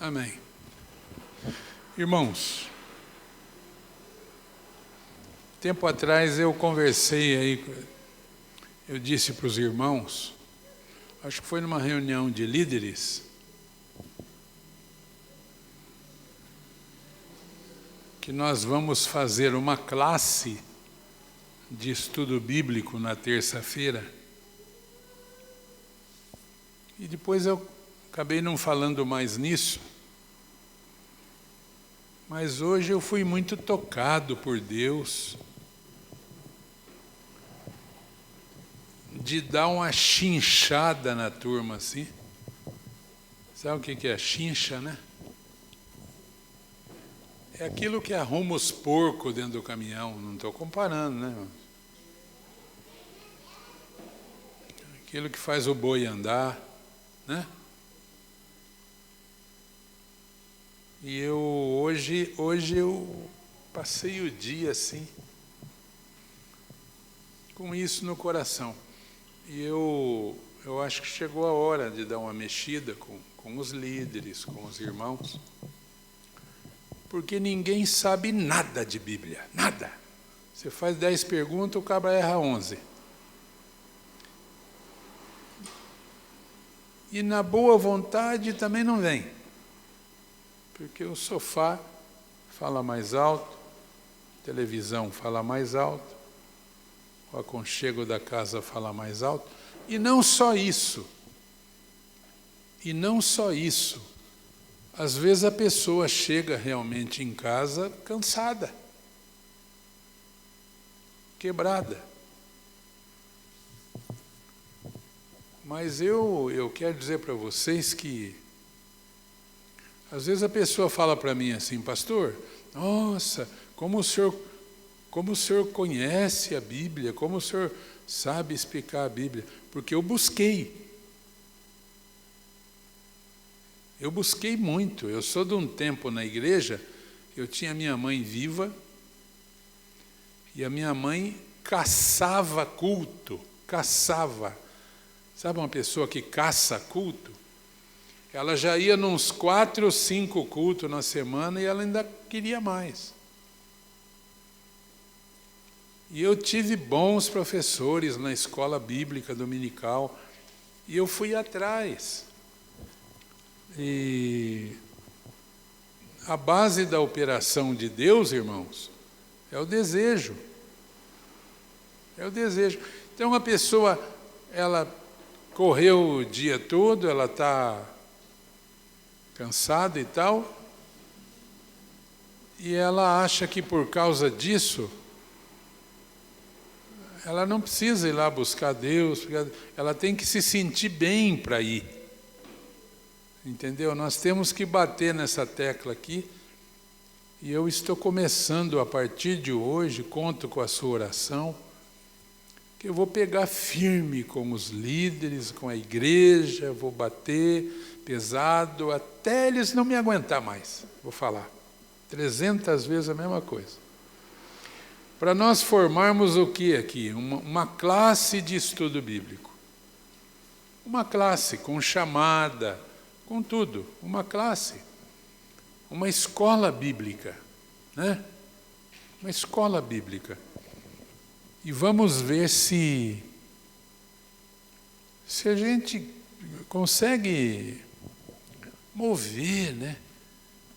Amém. Irmãos, tempo atrás eu conversei aí, eu disse para os irmãos, acho que foi numa reunião de líderes, que nós vamos fazer uma classe de estudo bíblico na terça-feira. E depois eu acabei não falando mais nisso, mas hoje eu fui muito tocado por Deus de dar uma chinchada na turma assim. Sabe o que é chincha, né? É aquilo que arruma os porcos dentro do caminhão, não estou comparando, né? Aquilo que faz o boi andar, né? E hoje eu passei o dia assim, com isso no coração. E eu acho que chegou a hora de dar uma mexida com os líderes, com os irmãos, porque ninguém sabe nada de Bíblia, nada. Você faz 10 perguntas, o cabra erra 11. E na boa vontade também não vem, porque o sofá fala mais alto, a televisão fala mais alto, o aconchego da casa fala mais alto, e não só isso, às vezes a pessoa chega realmente em casa cansada, quebrada. Mas eu quero dizer para vocês que, às vezes a pessoa fala para mim assim, pastor, nossa, como o senhor conhece a Bíblia, como o senhor sabe explicar a Bíblia? Porque eu busquei muito. Eu sou de um tempo na igreja, eu tinha minha mãe viva, e a minha mãe caçava culto, caçava. Sabe uma pessoa que caça culto? Ela já ia nos 4 ou 5 cultos na semana e ela ainda queria mais. E eu tive bons professores na escola bíblica dominical, e eu fui atrás. E a base da operação de Deus, irmãos, é o desejo. É o desejo. Então, uma pessoa, ela correu o dia todo, ela está cansada e tal, e ela acha que por causa disso, ela não precisa ir lá buscar Deus, ela tem que se sentir bem para ir. Entendeu? Nós temos que bater nessa tecla aqui, e eu estou começando a partir de hoje, conto com a sua oração, que eu vou pegar firme com os líderes, com a igreja, vou bater pesado, até eles não me aguentar mais, vou falar 300 vezes a mesma coisa. Para nós formarmos o que aqui? Uma classe de estudo bíblico. Uma classe com chamada, com tudo. Uma classe. Uma escola bíblica, né? Uma escola bíblica. E vamos ver se a gente consegue mover, né,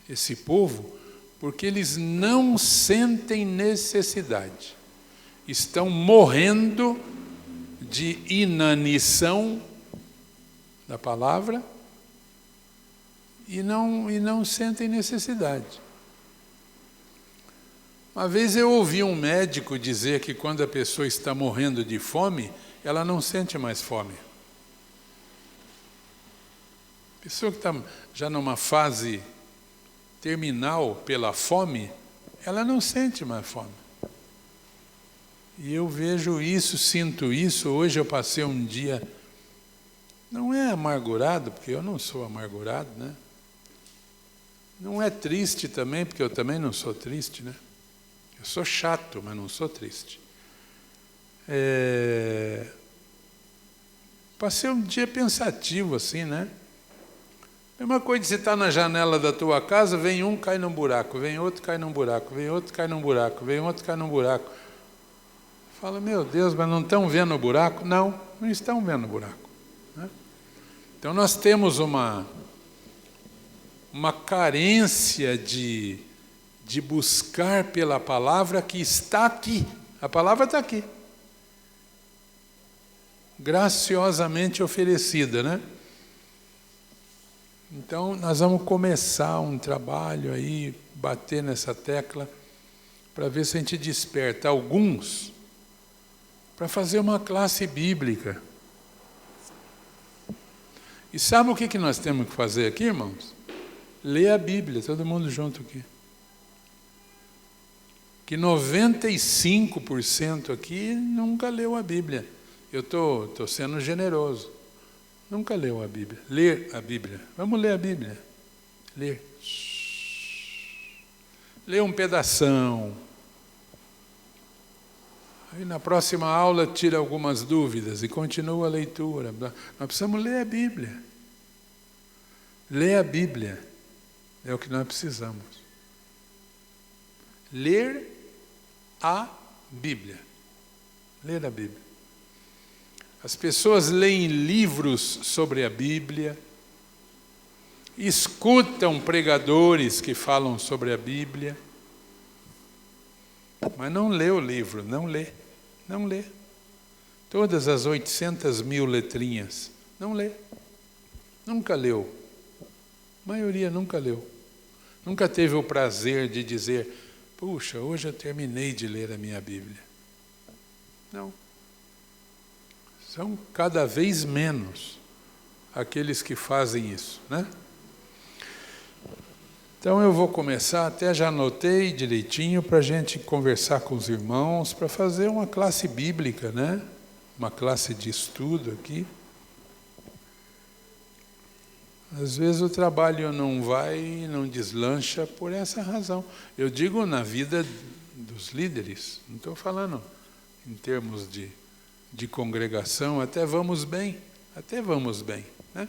esse povo, porque eles não sentem necessidade. Estão morrendo de inanição da palavra e não sentem necessidade. Uma vez eu ouvi um médico dizer que quando a pessoa está morrendo de fome, ela não sente mais fome. A pessoa que está já numa fase terminal pela fome, ela não sente mais fome. E eu vejo isso, sinto isso. Hoje eu passei um dia, não é amargurado, porque eu não sou amargurado, né? Não é triste também, porque eu também não sou triste, né? Eu sou chato, mas não sou triste. Passei um dia pensativo assim, né? Mesma coisa, você está na janela da tua casa, vem um, cai num buraco, vem outro, cai num buraco, vem outro, cai num buraco, vem outro, cai num buraco. Fala, meu Deus, mas não estão vendo o buraco? Não, não estão vendo o buraco. Né? Então nós temos uma carência de buscar pela palavra que está aqui. A palavra está aqui. Graciosamente oferecida, né? Então, nós vamos começar um trabalho aí, bater nessa tecla, para ver se a gente desperta alguns para fazer uma classe bíblica. E sabe o que nós temos que fazer aqui, irmãos? Ler a Bíblia, todo mundo junto aqui. Que 95% aqui nunca leu a Bíblia. Eu estou sendo generoso. Nunca leu a Bíblia. Ler a Bíblia. Vamos ler a Bíblia. Ler. Ler um pedação. Aí na próxima aula tira algumas dúvidas e continua a leitura. Nós precisamos ler a Bíblia. Ler a Bíblia é o que nós precisamos. Ler a Bíblia. Ler a Bíblia. As pessoas leem livros sobre a Bíblia, escutam pregadores que falam sobre a Bíblia, mas não lê o livro, não lê. Todas as 800.000 letrinhas, não lê. Nunca leu. A maioria nunca leu. Nunca teve o prazer de dizer, puxa, hoje eu terminei de ler a minha Bíblia. Não. São cada vez menos aqueles que fazem isso, né? Então eu vou começar, até já anotei direitinho para a gente conversar com os irmãos, para fazer uma classe bíblica, né? Uma classe de estudo aqui. Às vezes o trabalho não deslancha por essa razão. Eu digo na vida dos líderes, não estou falando em termos de congregação, até vamos bem, né?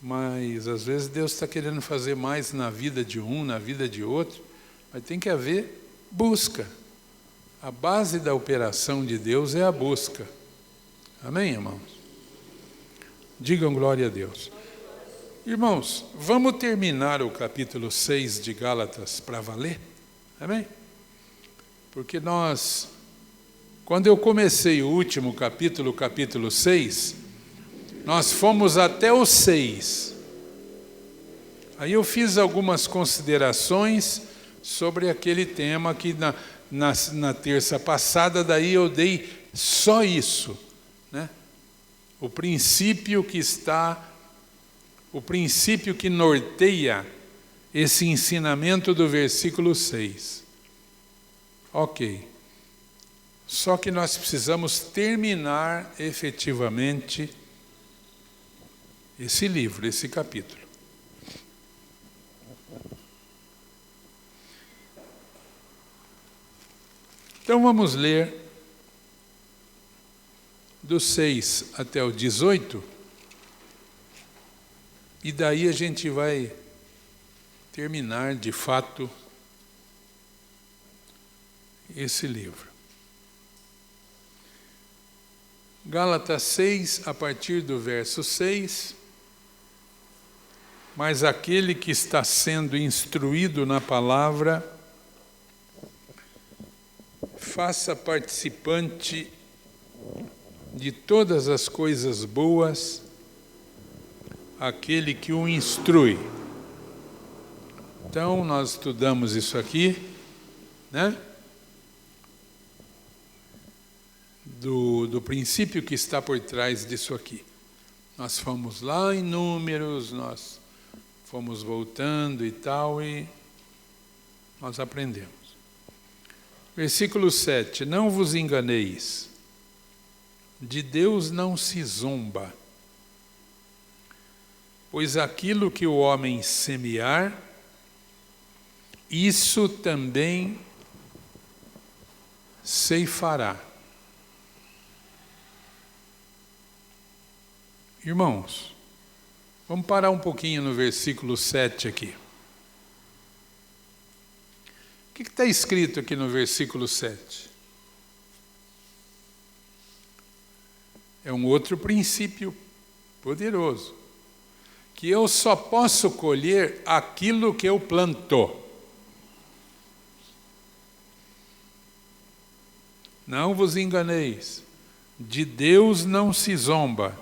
Mas às vezes Deus está querendo fazer mais na vida de um, na vida de outro, mas tem que haver busca. A base da operação de Deus é a busca. Amém, irmãos? Digam glória a Deus. Irmãos, vamos terminar o capítulo 6 de Gálatas para valer? Amém? Porque quando eu comecei o último capítulo, capítulo 6, nós fomos até o 6. Aí eu fiz algumas considerações sobre aquele tema que na terça passada, daí eu dei só isso, né? O princípio que norteia esse ensinamento do versículo 6. Ok. Só que nós precisamos terminar efetivamente esse livro, esse capítulo. Então vamos ler do 6 até o 18, e daí a gente vai terminar de fato esse livro. Gálatas 6, a partir do verso 6, mas aquele que está sendo instruído na palavra, faça participante de todas as coisas boas aquele que o instrui. Então, nós estudamos isso aqui, né? Do princípio que está por trás disso aqui. Nós fomos lá em Números, nós fomos voltando e tal, e nós aprendemos. Versículo 7, não vos enganeis, de Deus não se zomba, pois aquilo que o homem semear, isso também ceifará. Irmãos, Vamos parar um pouquinho no versículo 7 aqui. O que está escrito aqui no versículo 7? É um outro princípio poderoso. Que eu só posso colher aquilo que eu planto. Não vos enganeis, de Deus não se zomba,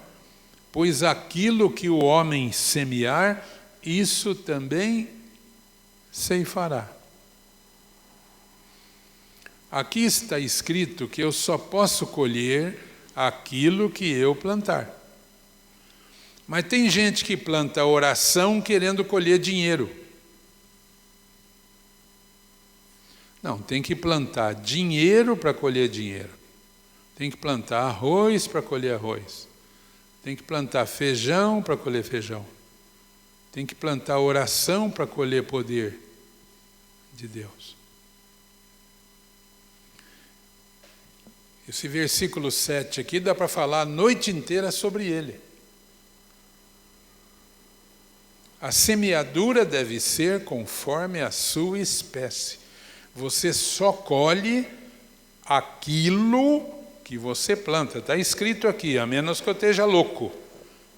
pois aquilo que o homem semear, isso também ceifará. Aqui está escrito que eu só posso colher aquilo que eu plantar. Mas tem gente que planta oração querendo colher dinheiro. Não, tem que plantar dinheiro para colher dinheiro. Tem que plantar arroz para colher arroz. Tem que plantar feijão para colher feijão. Tem que plantar oração para colher poder de Deus. Esse versículo 7 aqui dá para falar a noite inteira sobre ele. A semeadura deve ser conforme a sua espécie. Você só colhe aquilo que você planta. Está escrito aqui, a menos que eu esteja louco.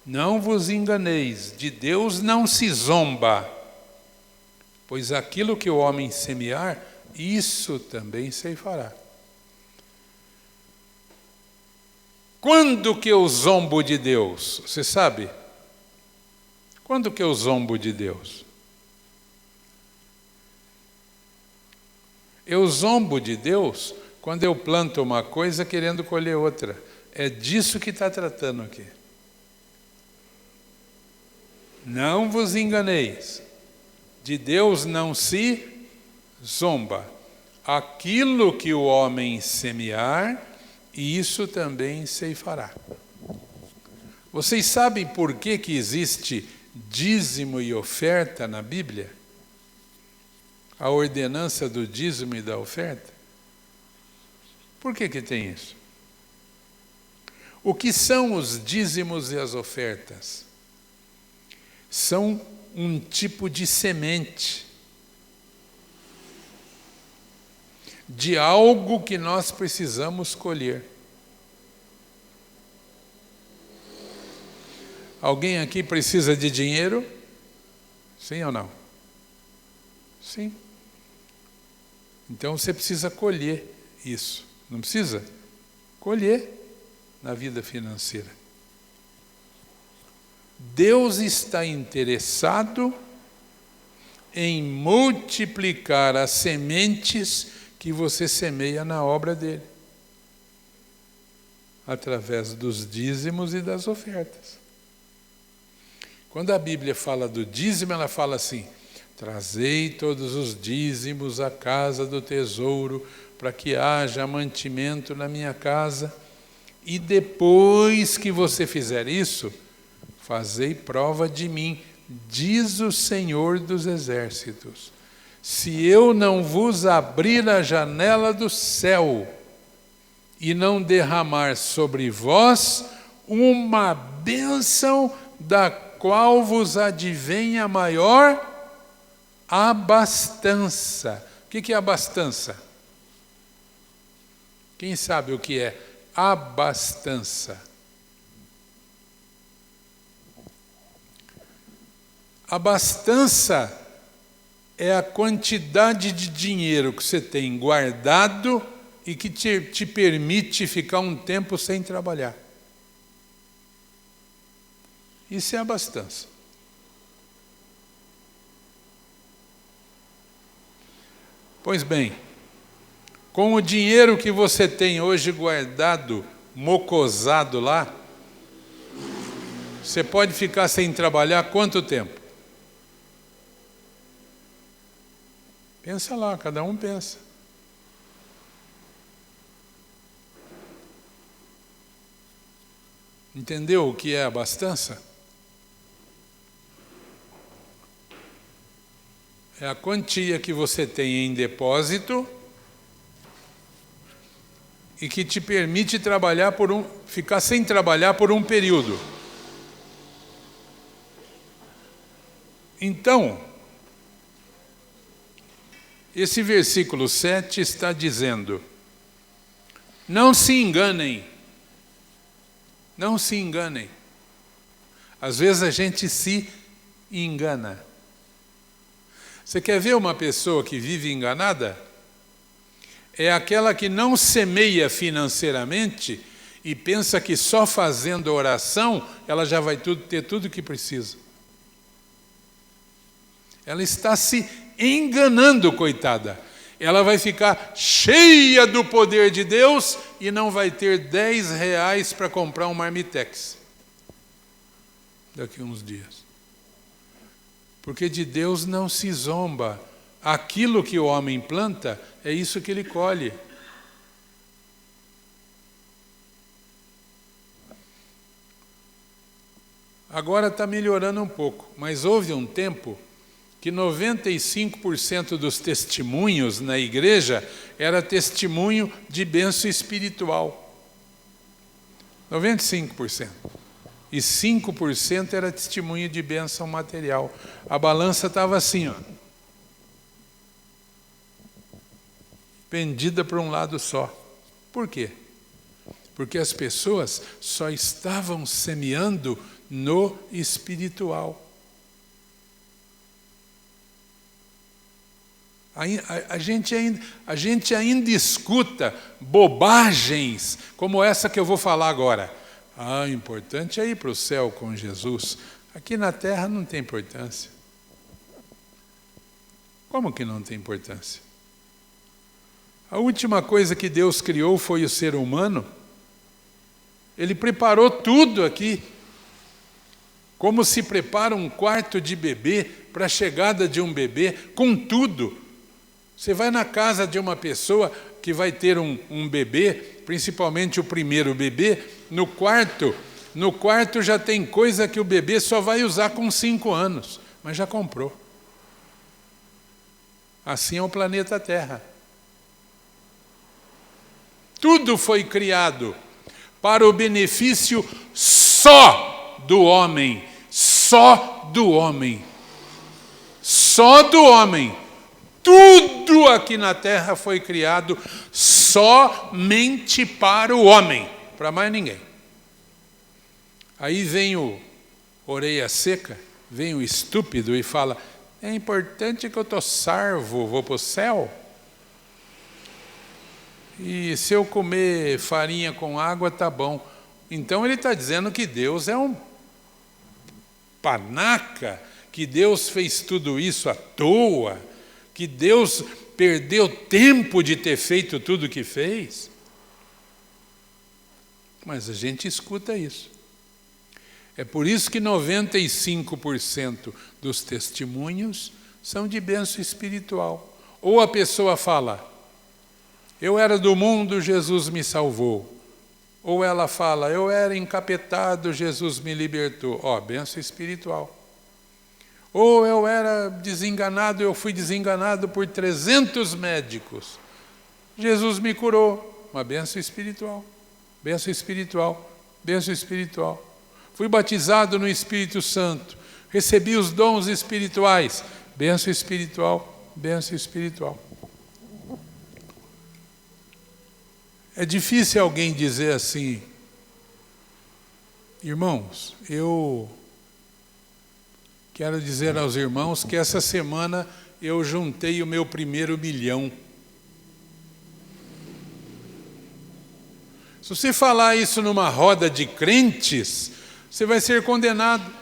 Não vos enganeis, de Deus não se zomba, pois aquilo que o homem semear, isso também ceifará. Quando que eu zombo de Deus? Você sabe? Quando que eu zombo de Deus? Eu zombo de Deus quando eu planto uma coisa querendo colher outra. É disso que está tratando aqui. Não vos enganeis. De Deus não se zomba. Aquilo que o homem semear, isso também ceifará. Vocês sabem por que existe dízimo e oferta na Bíblia? A ordenança do dízimo e da oferta? Por que tem isso? O que são os dízimos e as ofertas? São um tipo de semente de algo que nós precisamos colher. Alguém aqui precisa de dinheiro? Sim ou não? Sim. Então você precisa colher isso. Não precisa? Colher na vida financeira. Deus está interessado em multiplicar as sementes que você semeia na obra dele, através dos dízimos e das ofertas. Quando a Bíblia fala do dízimo, ela fala assim: trazei todos os dízimos à casa do tesouro, para que haja mantimento na minha casa, e depois que você fizer isso, fazei prova de mim, diz o Senhor dos Exércitos. Se eu não vos abrir a janela do céu e não derramar sobre vós uma bênção da qual vos advém a maior abastança. O que é abastança? Quem sabe o que é abastança? Abastança é a quantidade de dinheiro que você tem guardado e que te permite ficar um tempo sem trabalhar. Isso é abastança. Pois bem, com o dinheiro que você tem hoje guardado, mocosado lá, você pode ficar sem trabalhar quanto tempo? Pensa lá, cada um pensa. Entendeu o que é abastança? É a quantia que você tem em depósito e que te permite ficar sem trabalhar por um período. Então, esse versículo 7 está dizendo: não se enganem, não se enganem. Às vezes a gente se engana. Você quer ver uma pessoa que vive enganada? É aquela que não semeia financeiramente e pensa que só fazendo oração ela já vai ter tudo o que precisa. Ela está se enganando, coitada. Ela vai ficar cheia do poder de Deus e não vai ter 10 reais para comprar um marmitex daqui a uns dias. Porque de Deus não se zomba. Aquilo que o homem planta, é isso que ele colhe. Agora está melhorando um pouco, mas houve um tempo que 95% dos testemunhos na igreja era testemunho de bênção espiritual. 95%. E 5% era testemunho de bênção material. A balança estava assim, ó, pendida para um lado só. Por quê? Porque as pessoas só estavam semeando no espiritual. A gente ainda escuta bobagens como essa que eu vou falar agora. O importante é ir para o céu com Jesus. Aqui na terra não tem importância. Como que não tem importância? A última coisa que Deus criou foi o ser humano. Ele preparou tudo aqui. Como se prepara um quarto de bebê para a chegada de um bebê, com tudo. Você vai na casa de uma pessoa que vai ter um bebê, principalmente o primeiro bebê, no quarto já tem coisa que o bebê só vai usar com 5 anos, mas já comprou. Assim é o planeta Terra. Tudo foi criado para o benefício só do homem, só do homem, só do homem. Tudo aqui na terra foi criado somente para o homem, para mais ninguém. Aí vem o orelha seca, vem o estúpido e fala: é importante que eu estou salvo, vou para o céu. E se eu comer farinha com água, tá bom. Então ele está dizendo que Deus é um panaca, que Deus fez tudo isso à toa, que Deus perdeu tempo de ter feito tudo o que fez. Mas a gente escuta isso. É por isso que 95% dos testemunhos são de bênção espiritual. Ou a pessoa fala: eu era do mundo, Jesus me salvou. Ou ela fala: eu era encapetado, Jesus me libertou. Bênção espiritual. Ou eu era desenganado, eu fui desenganado por 300 médicos. Jesus me curou. Uma bênção espiritual. Bênção espiritual. Bênção espiritual. Fui batizado no Espírito Santo. Recebi os dons espirituais. Bênção espiritual. Bênção espiritual. É difícil alguém dizer assim: irmãos, eu quero dizer aos irmãos que essa semana eu juntei o meu primeiro 1 milhão. Se você falar isso numa roda de crentes, você vai ser condenado.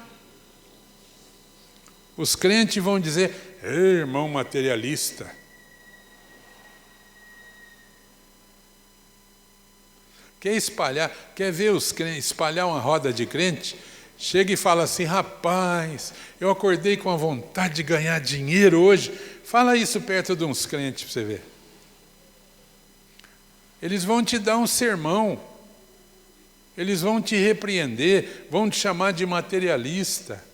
Os crentes vão dizer: ei, irmão materialista. Quer ver os crentes espalhar uma roda de crente? Chega e fala assim: rapaz, eu acordei com a vontade de ganhar dinheiro hoje. Fala isso perto de uns crentes para você ver. Eles vão te dar um sermão. Eles vão te repreender, vão te chamar de materialista.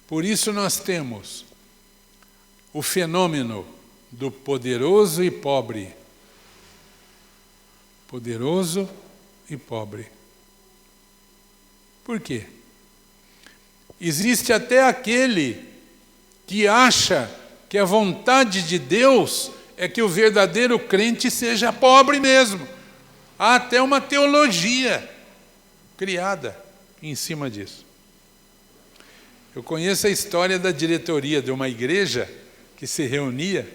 Por isso nós temos o fenômeno do poderoso e pobre. Poderoso e pobre. Por quê? Existe até aquele que acha que a vontade de Deus é que o verdadeiro crente seja pobre mesmo. Há até uma teologia criada em cima disso. Eu conheço a história da diretoria de uma igreja que se reunia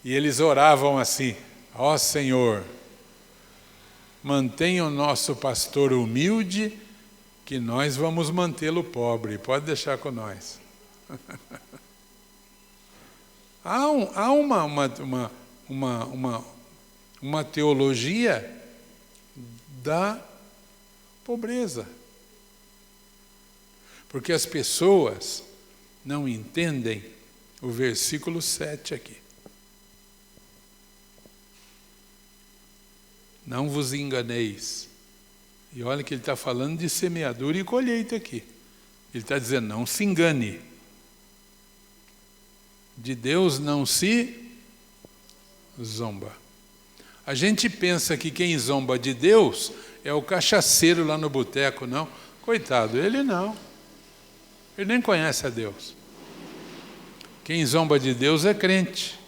e eles oravam assim: ó Senhor, mantenha o nosso pastor humilde, que nós vamos mantê-lo pobre, pode deixar com nós. Há uma teologia da pobreza. Porque as pessoas não entendem o versículo 7 aqui. Não vos enganeis. E olha que ele está falando de semeadura e colheita aqui. Ele está dizendo, não se engane. De Deus não se zomba. A gente pensa que quem zomba de Deus é o cachaceiro lá no boteco, não. Coitado, ele não. Ele nem conhece a Deus. Quem zomba de Deus é crente,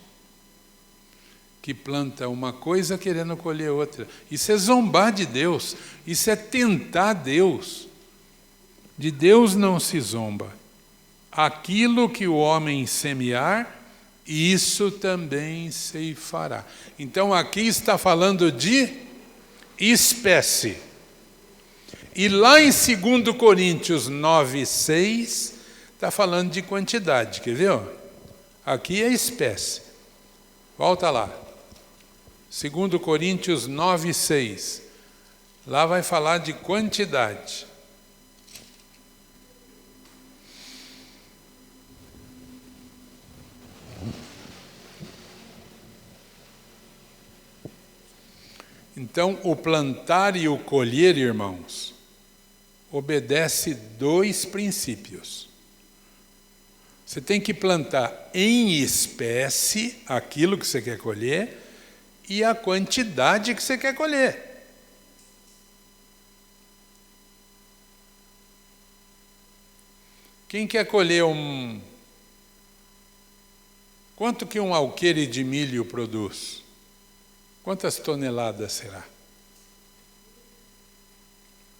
que planta uma coisa querendo colher outra. Isso é zombar de Deus, isso é tentar Deus. De Deus não se zomba. Aquilo que o homem semear, isso também ceifará. Então aqui está falando de espécie. E lá em 2 Coríntios 9:6, está falando de quantidade, quer ver? Aqui é espécie. Volta lá. 2 Coríntios 9:6. Lá vai falar de quantidade. Então, o plantar e o colher, irmãos, obedece 2 princípios. Você tem que plantar em espécie aquilo que você quer colher e a quantidade que você quer colher. Quem quer colher quanto que um alqueire de milho produz? Quantas toneladas será?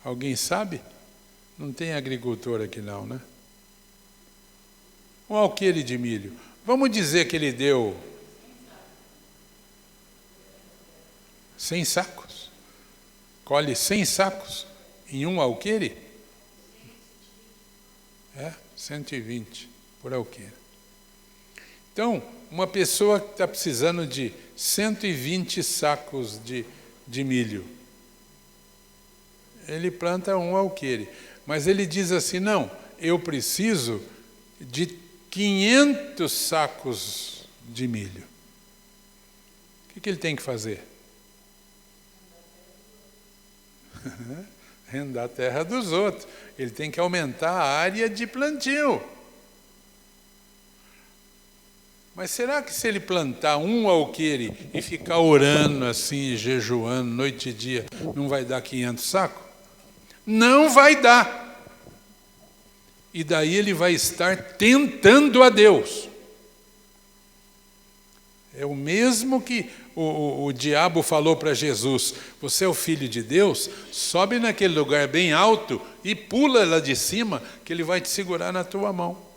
Alguém sabe? Não tem agricultor aqui não, né? Um alqueire de milho. Vamos dizer que ele deu 100 sacos. Colhe 100 sacos em um alqueire? 120 por alqueire. Então, uma pessoa que está precisando de 120 sacos de milho, ele planta um alqueire. Mas ele diz assim, não, eu preciso de 500 sacos de milho. O que ele tem que fazer? Arrendar a terra dos outros. Ele tem que aumentar a área de plantio. Mas será que se ele plantar um alqueire e ficar orando assim, jejuando, noite e dia, não vai dar 500 sacos? Não vai dar. E daí ele vai estar tentando a Deus. É o mesmo que o diabo falou para Jesus, você é o filho de Deus, sobe naquele lugar bem alto e pula lá de cima, que ele vai te segurar na tua mão.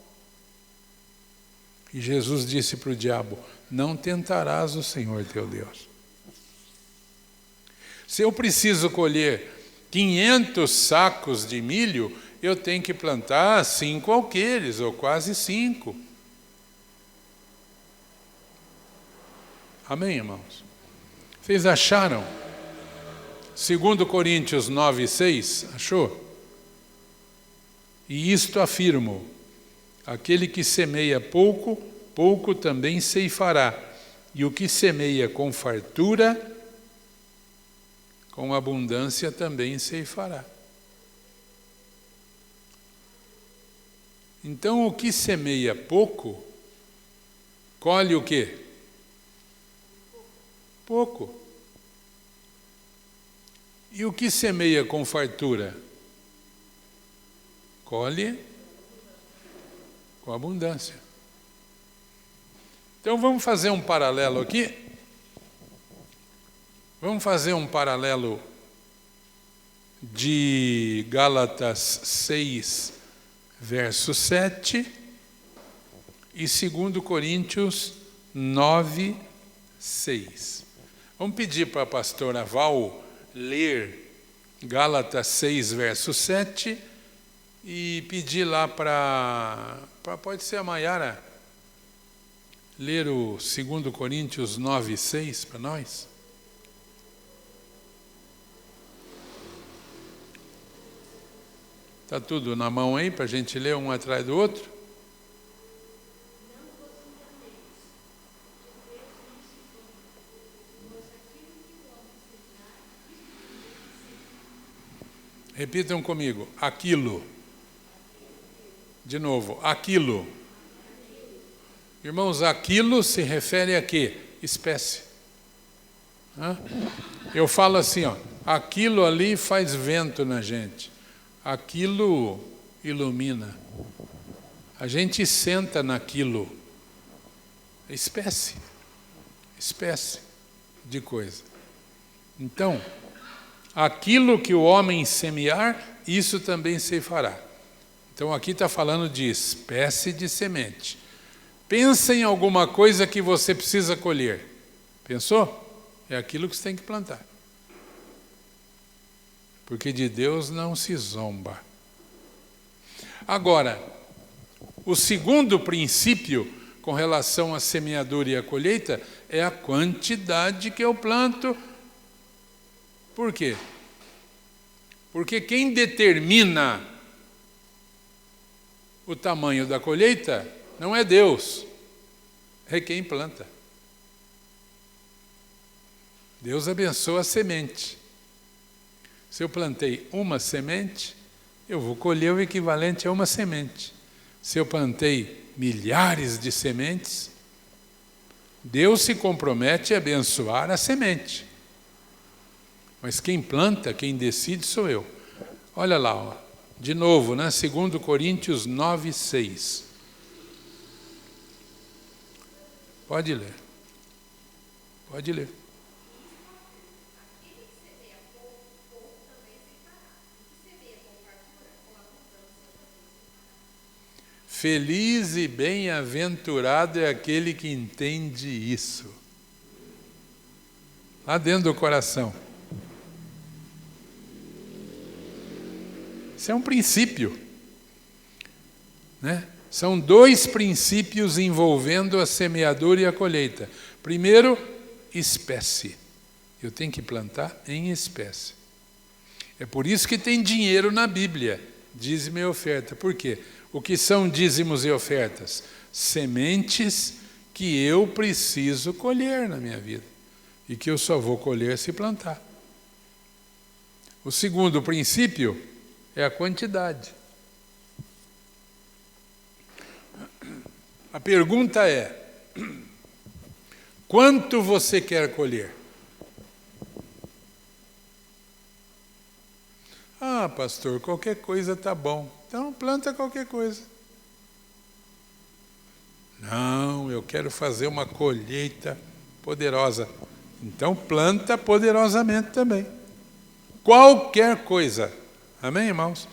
E Jesus disse para o diabo, não tentarás o Senhor teu Deus. Se eu preciso colher 500 sacos de milho, eu tenho que plantar 5 alqueires, ou quase 5. Amém, irmãos? Vocês acharam? 2 Coríntios 9:6, achou? E isto afirmo, aquele que semeia pouco, pouco também ceifará, e o que semeia com fartura, com abundância também ceifará. Então, o que semeia pouco, colhe o quê? Pouco. E o que semeia com fartura? Colhe Com abundância. Então vamos fazer um paralelo aqui. Vamos fazer um paralelo de Gálatas 6, verso 7 e 2 Coríntios 9, 6. Vamos pedir para a pastora Val ler Gálatas 6, verso 7 e pedir lá pode ser a Maiara, ler o 2 Coríntios 9, 6 para nós. Está tudo na mão aí para a gente ler um atrás do outro? Repitam comigo. Aquilo. De novo. Aquilo. Irmãos, aquilo se refere a quê? Espécie. Eu falo assim, ó, aquilo ali faz vento na gente. Aquilo ilumina. A gente senta naquilo. Espécie de coisa. Então, aquilo que o homem semear, isso também se fará. Então aqui está falando de espécie de semente. Pensa em alguma coisa que você precisa colher. Pensou? É aquilo que você tem que plantar. Porque de Deus não se zomba. Agora, o segundo princípio com relação à semeadura e à colheita é a quantidade que eu planto. Por quê? Porque quem determina o tamanho da colheita não é Deus, é quem planta. Deus abençoa a semente. Se eu plantei uma semente, eu vou colher o equivalente a uma semente. Se eu plantei milhares de sementes, Deus se compromete a abençoar a semente. Mas quem planta, quem decide sou eu. Olha lá, ó, de novo, né? 2 Coríntios 9, 6. Pode ler. Pode ler. Feliz e bem-aventurado é aquele que entende isso. Lá dentro do coração. Isso é um princípio, né? São dois princípios envolvendo a semeadura e a colheita. Primeiro, espécie. Eu tenho que plantar em espécie. É por isso que tem dinheiro na Bíblia, dízimo e oferta. Por quê? O que são dízimos e ofertas? Sementes que eu preciso colher na minha vida e que eu só vou colher se plantar. O segundo princípio é a quantidade. A pergunta é: quanto você quer colher? Ah, pastor, qualquer coisa está bom. Então planta qualquer coisa. Não, eu quero fazer uma colheita poderosa. Então planta poderosamente também. Qualquer coisa. Amém, irmãos?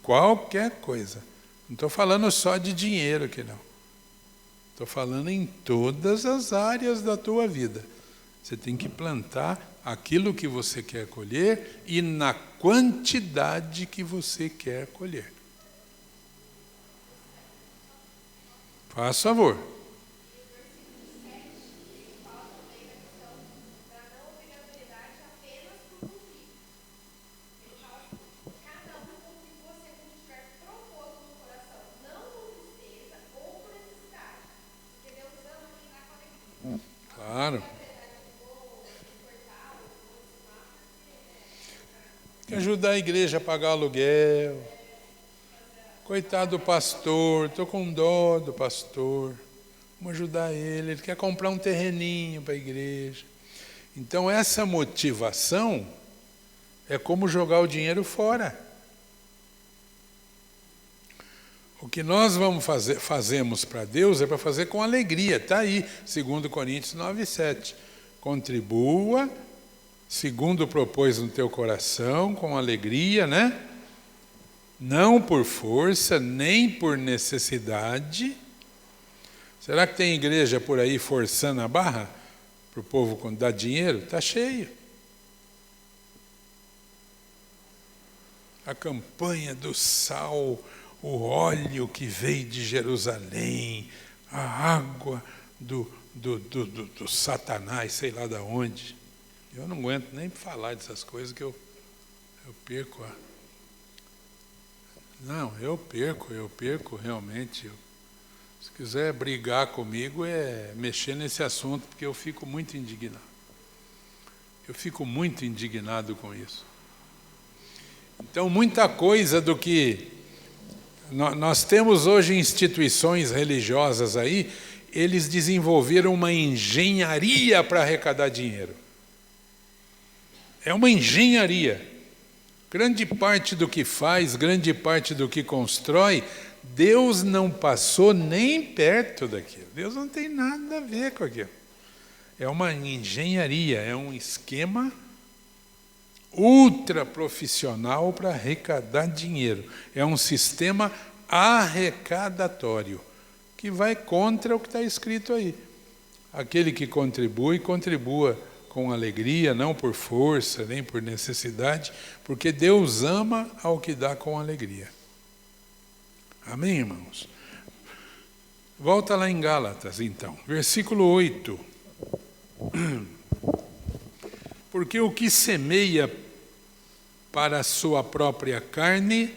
Qualquer coisa. Não estou falando só de dinheiro aqui, não. Estou falando em todas as áreas da tua vida. Você tem que plantar aquilo que você quer colher e na quantidade que você quer colher. Faz favor. Claro. Tem que ajudar a igreja a pagar aluguel. Coitado do pastor, estou com dó do pastor. Vamos ajudar ele. Ele quer comprar um terreninho para a igreja. Então essa motivação é como jogar o dinheiro fora. O que nós fazemos para Deus é para fazer com alegria. Está aí, 2 Coríntios 9:7. Contribua, segundo propôs no teu coração, com alegria, né? Não por força, nem por necessidade. Será que tem igreja por aí forçando a barra para o povo dar dinheiro? Está cheio. A campanha do sal, o óleo que veio de Jerusalém, a água do Satanás, sei lá de onde. Eu não aguento nem falar dessas coisas que eu perco a... Não, eu perco realmente. Se quiser brigar comigo, é mexer nesse assunto, porque eu fico muito indignado. Eu fico muito indignado com isso. Então, muita coisa do que... Nós temos hoje instituições religiosas aí, eles desenvolveram uma engenharia para arrecadar dinheiro. É uma engenharia. Grande parte do que faz, grande parte do que constrói, Deus não passou nem perto daquilo. Deus não tem nada a ver com aquilo. É uma engenharia, é um esquema ultra profissional para arrecadar dinheiro. É um sistema arrecadatório, que vai contra o que está escrito aí. Aquele que contribui, contribua com alegria, não por força, nem por necessidade, porque Deus ama ao que dá com alegria. Amém, irmãos? Volta lá em Gálatas, então, versículo 8. Porque o que semeia para a sua própria carne,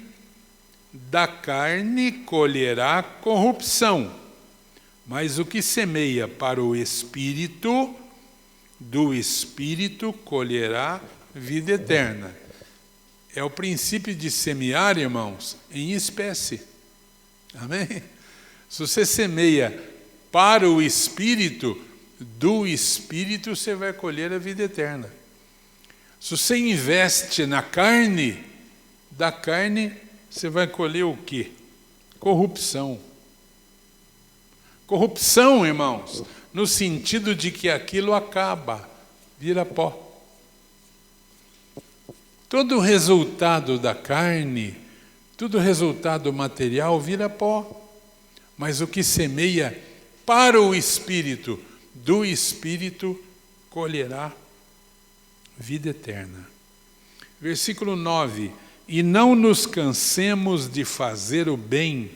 da carne colherá corrupção, mas o que semeia para o Espírito, do Espírito colherá vida eterna. É o princípio de semear, irmãos, em espécie. Amém? Se você semeia para o Espírito, do Espírito você vai colher a vida eterna. Se você investe na carne, da carne você vai colher o quê? Corrupção. Corrupção, irmãos, no sentido de que aquilo acaba, vira pó. Todo resultado da carne, todo resultado material vira pó. Mas o que semeia para o Espírito, do Espírito colherá vida eterna. Versículo 9. E não nos cansemos de fazer o bem,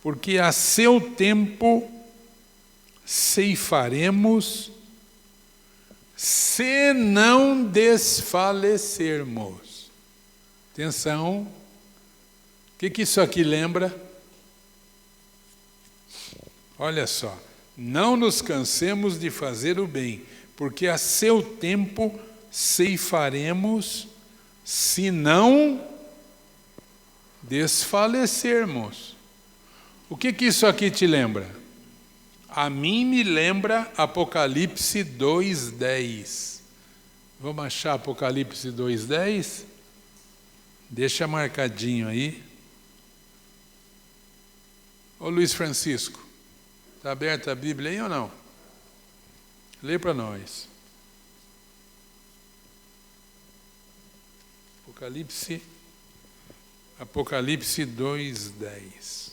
porque a seu tempo ceifaremos, se não desfalecermos. Atenção, o que isso aqui lembra? Olha só, não nos cansemos de fazer o bem, porque a seu tempo ceifaremos, se não desfalecermos. O que isso aqui te lembra? A mim me lembra Apocalipse 2:10. Vamos achar Apocalipse 2:10? Deixa marcadinho aí. Ô Luiz Francisco, está aberta a Bíblia aí ou não? Lê para nós. Apocalipse 2:10.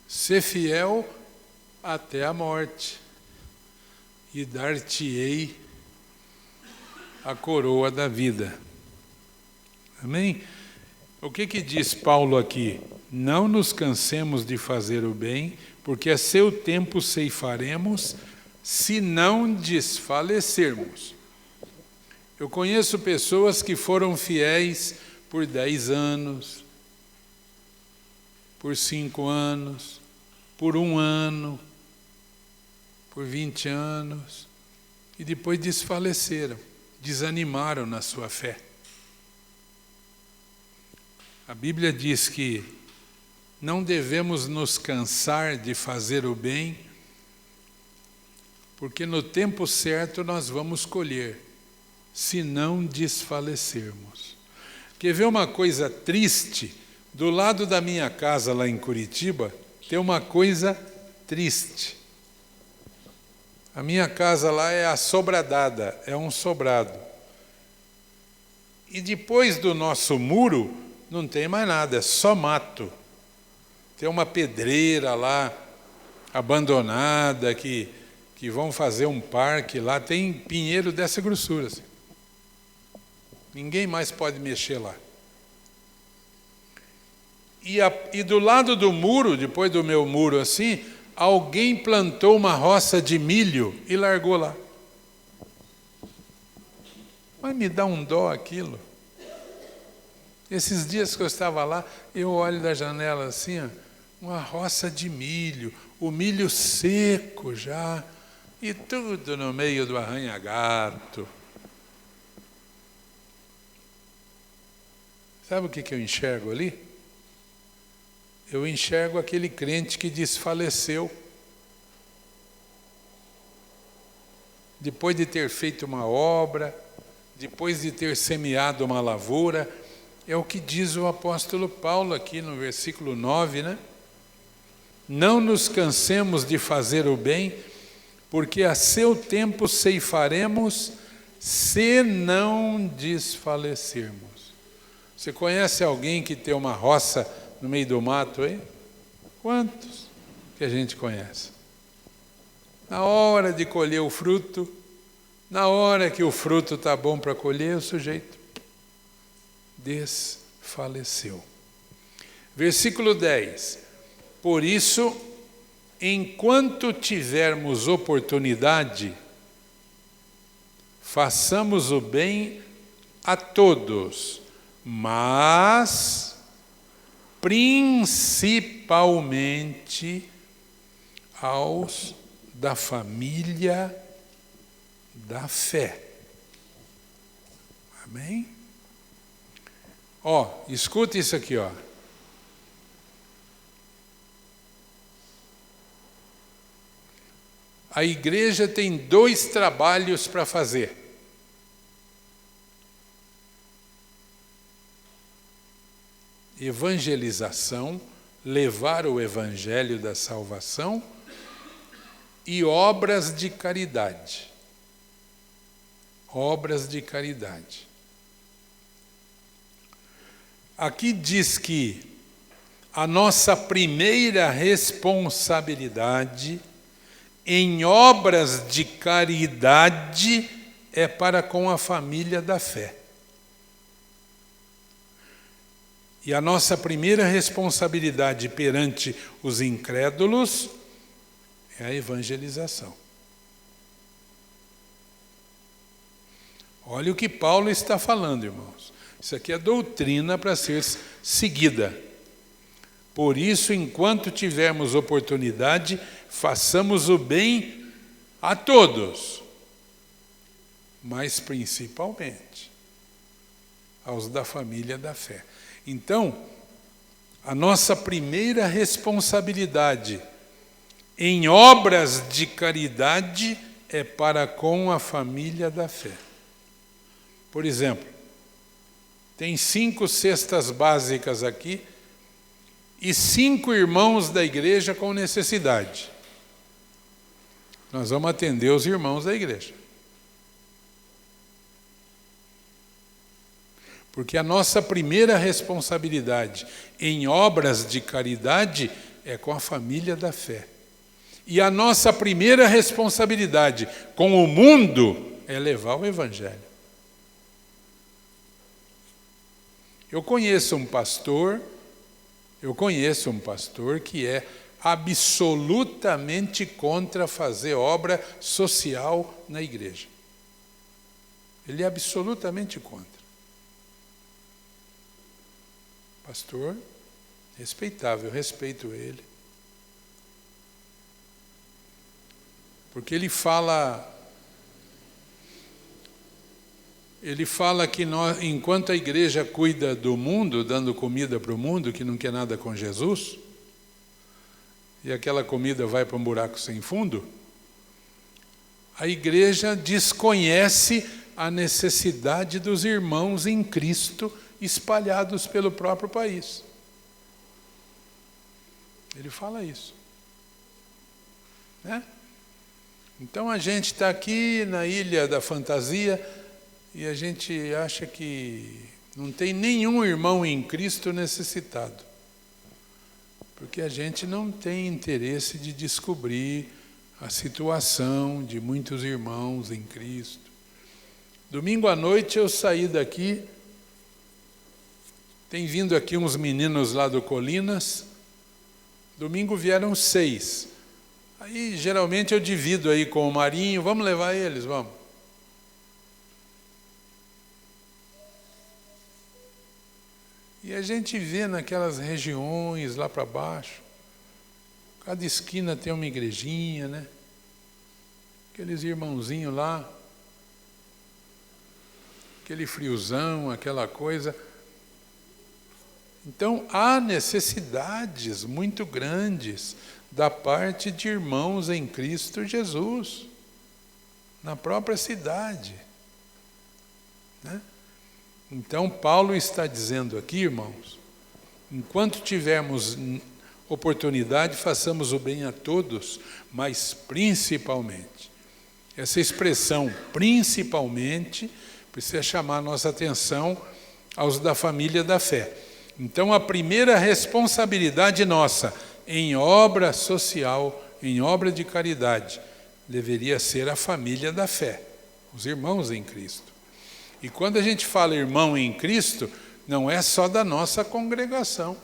Ser fiel até a morte, e dar-te-ei a coroa da vida. Amém? O que diz Paulo aqui? Não nos cansemos de fazer o bem, porque a seu tempo ceifaremos, se não desfalecermos. Eu conheço pessoas que foram fiéis por 10 anos, por 5 anos, por 1 ano, por 20 anos, e depois desfaleceram, desanimaram na sua fé. A Bíblia diz que não devemos nos cansar de fazer o bem, porque no tempo certo nós vamos colher, se não desfalecermos. Quer ver uma coisa triste? Do lado da minha casa lá em Curitiba, tem uma coisa triste. A minha casa lá é assobradada, é um sobrado. E depois do nosso muro, não tem mais nada, é só mato. Tem uma pedreira lá, abandonada, que vão fazer um parque lá, tem pinheiro dessa grossura. Assim. Ninguém mais pode mexer lá. E do lado do muro, depois do meu muro assim, alguém plantou uma roça de milho e largou lá. Mas me dá um dó aquilo. Esses dias que eu estava lá, eu olho da janela assim, ó, uma roça de milho, o milho seco já, e tudo no meio do arranha-gato. Sabe o que eu enxergo ali? Eu enxergo aquele crente que desfaleceu. Depois de ter feito uma obra, depois de ter semeado uma lavoura, é o que diz o apóstolo Paulo aqui no versículo 9, né? Não nos cansemos de fazer o bem, porque a seu tempo ceifaremos, se não desfalecermos. Você conhece alguém que tem uma roça no meio do mato aí? Quantos que a gente conhece? Na hora de colher o fruto, na hora que o fruto está bom para colher, o sujeito desfaleceu. Versículo 10. Por isso, enquanto tivermos oportunidade, façamos o bem a todos, mas principalmente aos da família da fé. Amém? Ó, escuta isso aqui, ó. A igreja tem 2 trabalhos para fazer. Evangelização, levar o evangelho da salvação, e obras de caridade. Obras de caridade. Aqui diz que a nossa primeira responsabilidade em obras de caridade é para com a família da fé. E a nossa primeira responsabilidade perante os incrédulos é a evangelização. Olha o que Paulo está falando, irmãos. Isso aqui é doutrina para ser seguida. Por isso, enquanto tivermos oportunidade, façamos o bem a todos, mas principalmente aos da família da fé. Então, a nossa primeira responsabilidade em obras de caridade é para com a família da fé. Por exemplo, tem 5 cestas básicas aqui e 5 irmãos da igreja com necessidade. Nós vamos atender os irmãos da igreja. Porque a nossa primeira responsabilidade em obras de caridade é com a família da fé. E a nossa primeira responsabilidade com o mundo é levar o evangelho. Eu conheço um pastor que é absolutamente contra fazer obra social na igreja. Ele é absolutamente contra. Pastor respeitável, eu respeito ele. Porque ele fala que nós, enquanto a igreja cuida do mundo, dando comida para o mundo, que não quer nada com Jesus, e aquela comida vai para um buraco sem fundo, a igreja desconhece a necessidade dos irmãos em Cristo espalhados pelo próprio país. Ele fala isso. Né? Então a gente está aqui na ilha da fantasia e a gente acha que não tem nenhum irmão em Cristo necessitado. Porque a gente não tem interesse de descobrir a situação de muitos irmãos em Cristo. Domingo à noite eu saí daqui, tem vindo aqui uns meninos lá do Colinas, domingo vieram 6. Aí geralmente eu divido aí com o Marinho, vamos levar eles, vamos. E a gente vê naquelas regiões lá para baixo, cada esquina tem uma igrejinha, né? Aqueles irmãozinhos lá, aquele friozão, aquela coisa. Então, há necessidades muito grandes da parte de irmãos em Cristo Jesus, na própria cidade. Né? Então, Paulo está dizendo aqui, irmãos, enquanto tivermos oportunidade, façamos o bem a todos, mas principalmente, essa expressão principalmente, precisa chamar a nossa atenção aos da família da fé. Então, a primeira responsabilidade nossa em obra social, em obra de caridade, deveria ser a família da fé, os irmãos em Cristo. E quando a gente fala irmão em Cristo, não é só da nossa congregação.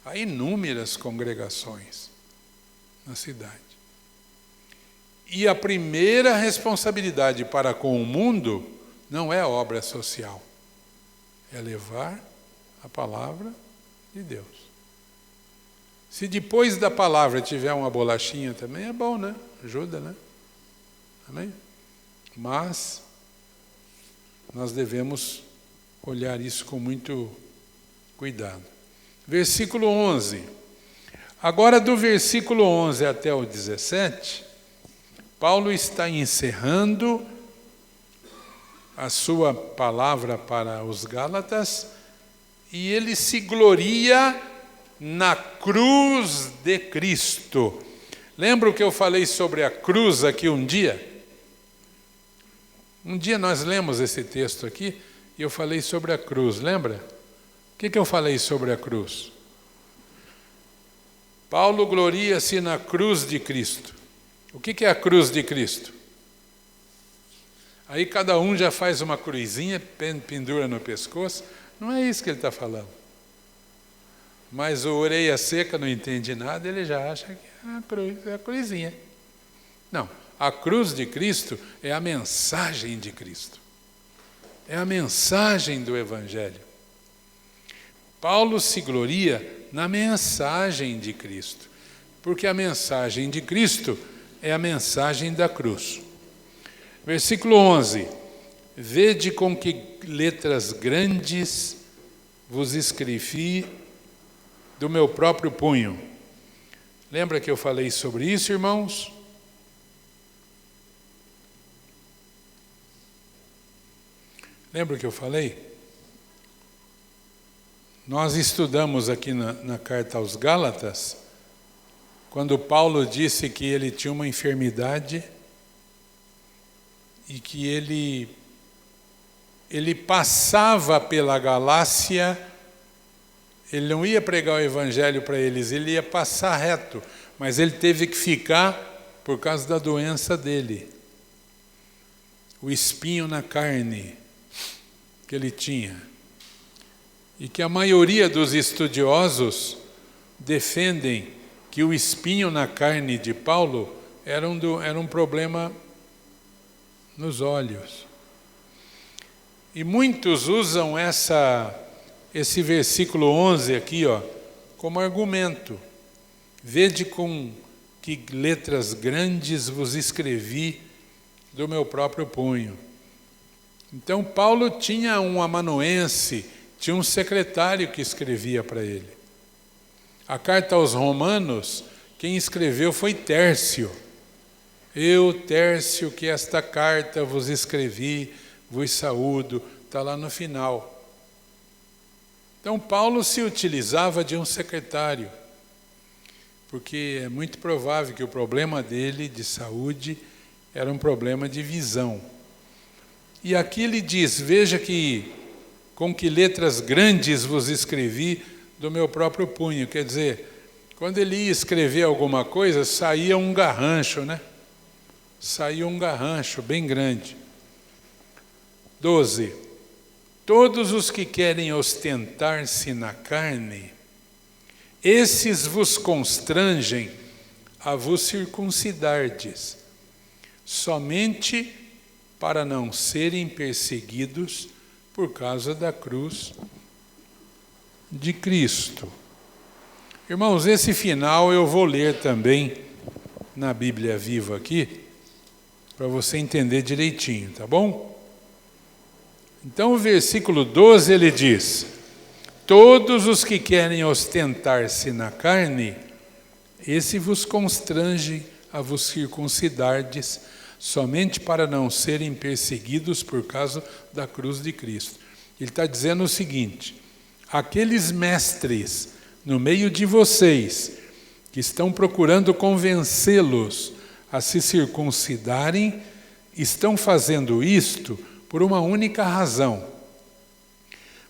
Há inúmeras congregações na cidade. E a primeira responsabilidade para com o mundo não é a obra social, é levar a palavra de Deus. Se depois da palavra tiver uma bolachinha também, é bom, né? Ajuda, né? Amém? Mas nós devemos olhar isso com muito cuidado. Versículo 11. Agora, do versículo 11 até o 17, Paulo está encerrando a sua palavra para os Gálatas e ele se gloria na cruz de Cristo. Lembra o que eu falei sobre a cruz aqui um dia? Um dia nós lemos esse texto aqui e eu falei sobre a cruz, lembra? O que eu falei sobre a cruz? Paulo gloria-se na cruz de Cristo. O que é a cruz de Cristo? Aí cada um já faz uma cruzinha, pendura no pescoço. Não é isso que ele está falando. Mas o orelha seca não entende nada, ele já acha que é a cruz, é a cruzinha. Não, a cruz de Cristo é a mensagem de Cristo. É a mensagem do Evangelho. Paulo se gloria na mensagem de Cristo, porque a mensagem de Cristo é a mensagem da cruz. Versículo 11. Vede com que letras grandes vos escrevi do meu próprio punho. Lembra que eu falei sobre isso, irmãos? Lembra o que eu falei? Nós estudamos aqui na carta aos Gálatas, quando Paulo disse que ele tinha uma enfermidade e que ele passava pela Galácia, ele não ia pregar o evangelho para eles, ele ia passar reto, mas ele teve que ficar por causa da doença dele, o espinho na carne que ele tinha. E que a maioria dos estudiosos defendem que o espinho na carne de Paulo era um problema nos olhos. E muitos usam esse versículo 11 aqui, como argumento. Vede com que letras grandes vos escrevi do meu próprio punho. Então Paulo tinha um amanuense, tinha um secretário que escrevia para ele. A carta aos Romanos, quem escreveu foi Tércio. Eu, Tércio, que esta carta vos escrevi, vos saúdo, está lá no final. Então Paulo se utilizava de um secretário, porque é muito provável que o problema dele de saúde era um problema de visão. E aqui ele diz, veja que com que letras grandes vos escrevi do meu próprio punho. Quer dizer, quando ele ia escrever alguma coisa, saía um garrancho, né? Saía um garrancho bem grande. 12. Todos os que querem ostentar-se na carne, esses vos constrangem a vos circuncidardes, somente para não serem perseguidos por causa da cruz de Cristo. Irmãos, esse final eu vou ler também na Bíblia Viva aqui, para você entender direitinho, tá bom? Então o versículo 12 ele diz, todos os que querem ostentar-se na carne, esse vos constrange a vos circuncidardes, somente para não serem perseguidos por causa da cruz de Cristo. Ele está dizendo o seguinte, aqueles mestres no meio de vocês, que estão procurando convencê-los a se circuncidarem, estão fazendo isto por uma única razão,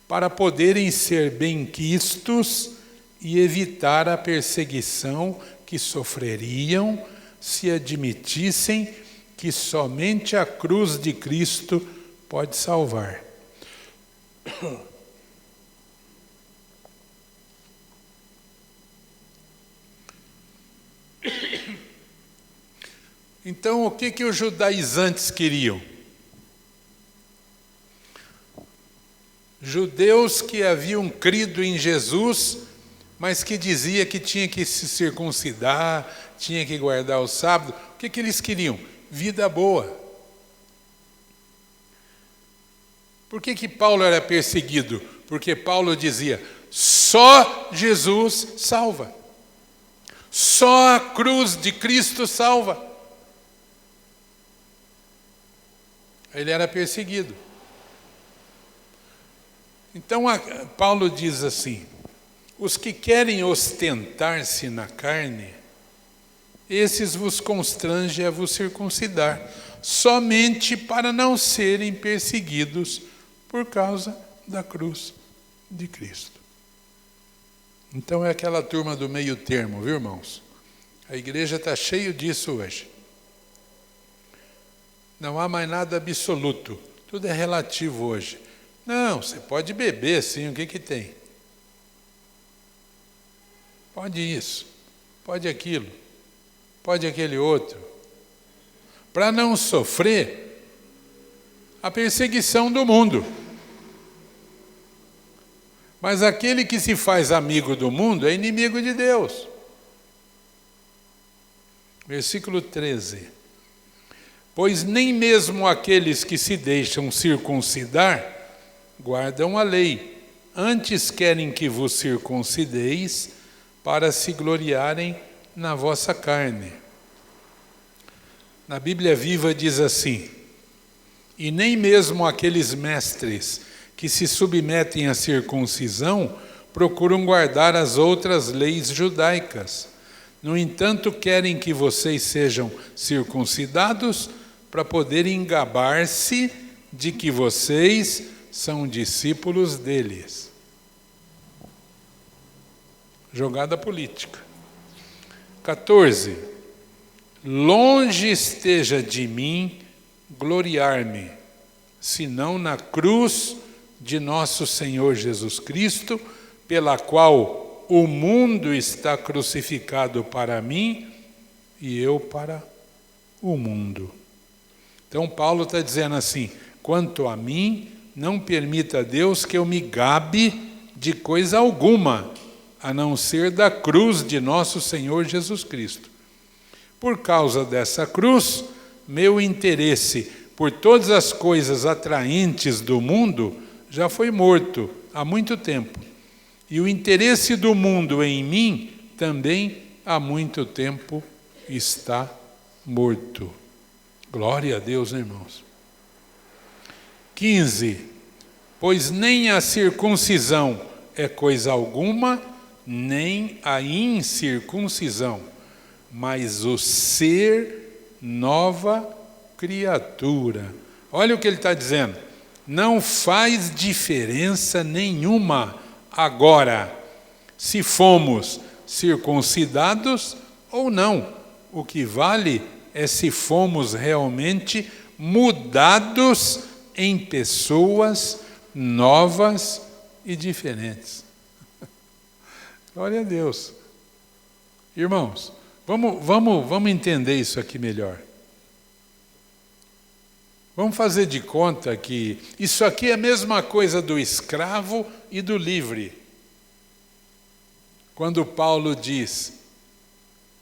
para poderem ser benquistos e evitar a perseguição que sofreriam se admitissem que somente a cruz de Cristo pode salvar. Então, o que os judaizantes queriam? Judeus que haviam crido em Jesus, mas que dizia que tinha que se circuncidar, tinha que guardar o sábado. O que eles queriam? Vida boa. Por que Paulo era perseguido? Porque Paulo dizia, só Jesus salva. Só a cruz de Cristo salva. Ele era perseguido. Então Paulo diz assim, os que querem ostentar-se na carne, esses vos constrange a vos circuncidar, somente para não serem perseguidos por causa da cruz de Cristo. Então é aquela turma do meio termo, viu, irmãos? A igreja está cheia disso hoje. Não há mais nada absoluto, tudo é relativo hoje. Não, você pode beber sim, o que tem? Pode isso, pode aquilo, pode aquele outro. Para não sofrer a perseguição do mundo. Mas aquele que se faz amigo do mundo é inimigo de Deus. Versículo 13. Pois nem mesmo aqueles que se deixam circuncidar guardam a lei, antes querem que vos circuncideis para se gloriarem na vossa carne. Na Bíblia Viva diz assim, e nem mesmo aqueles mestres que se submetem à circuncisão procuram guardar as outras leis judaicas. No entanto, querem que vocês sejam circuncidados para poderem gabar-se de que vocês são discípulos deles. Jogada política. 14. Longe esteja de mim gloriar-me, senão na cruz de nosso Senhor Jesus Cristo, pela qual o mundo está crucificado para mim e eu para o mundo. Então Paulo está dizendo assim, quanto a mim, não permita a Deus que eu me gabe de coisa alguma, a não ser da cruz de nosso Senhor Jesus Cristo. Por causa dessa cruz, meu interesse por todas as coisas atraentes do mundo já foi morto há muito tempo. E o interesse do mundo em mim também há muito tempo está morto. Glória a Deus, irmãos. 15. Pois nem a circuncisão é coisa alguma, nem a incircuncisão, mas o ser nova criatura. Olha o que ele está dizendo. Não faz diferença nenhuma agora se fomos circuncidados ou não. O que vale é se fomos realmente mudados em pessoas novas e diferentes. Glória a Deus. Irmãos, vamos entender isso aqui melhor. Vamos fazer de conta que isso aqui é a mesma coisa do escravo e do livre. Quando Paulo diz,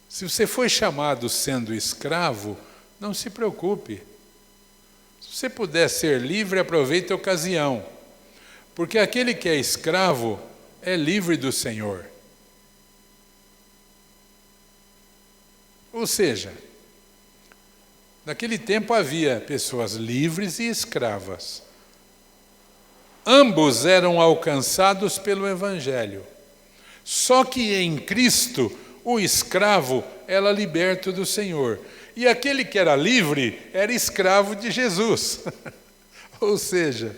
se você foi chamado sendo escravo, não se preocupe. Se você puder ser livre, aproveite a ocasião. Porque aquele que é escravo é livre do Senhor. Ou seja, naquele tempo havia pessoas livres e escravas. Ambos eram alcançados pelo Evangelho. Só que em Cristo, o escravo era liberto do Senhor. E aquele que era livre era escravo de Jesus. Ou seja,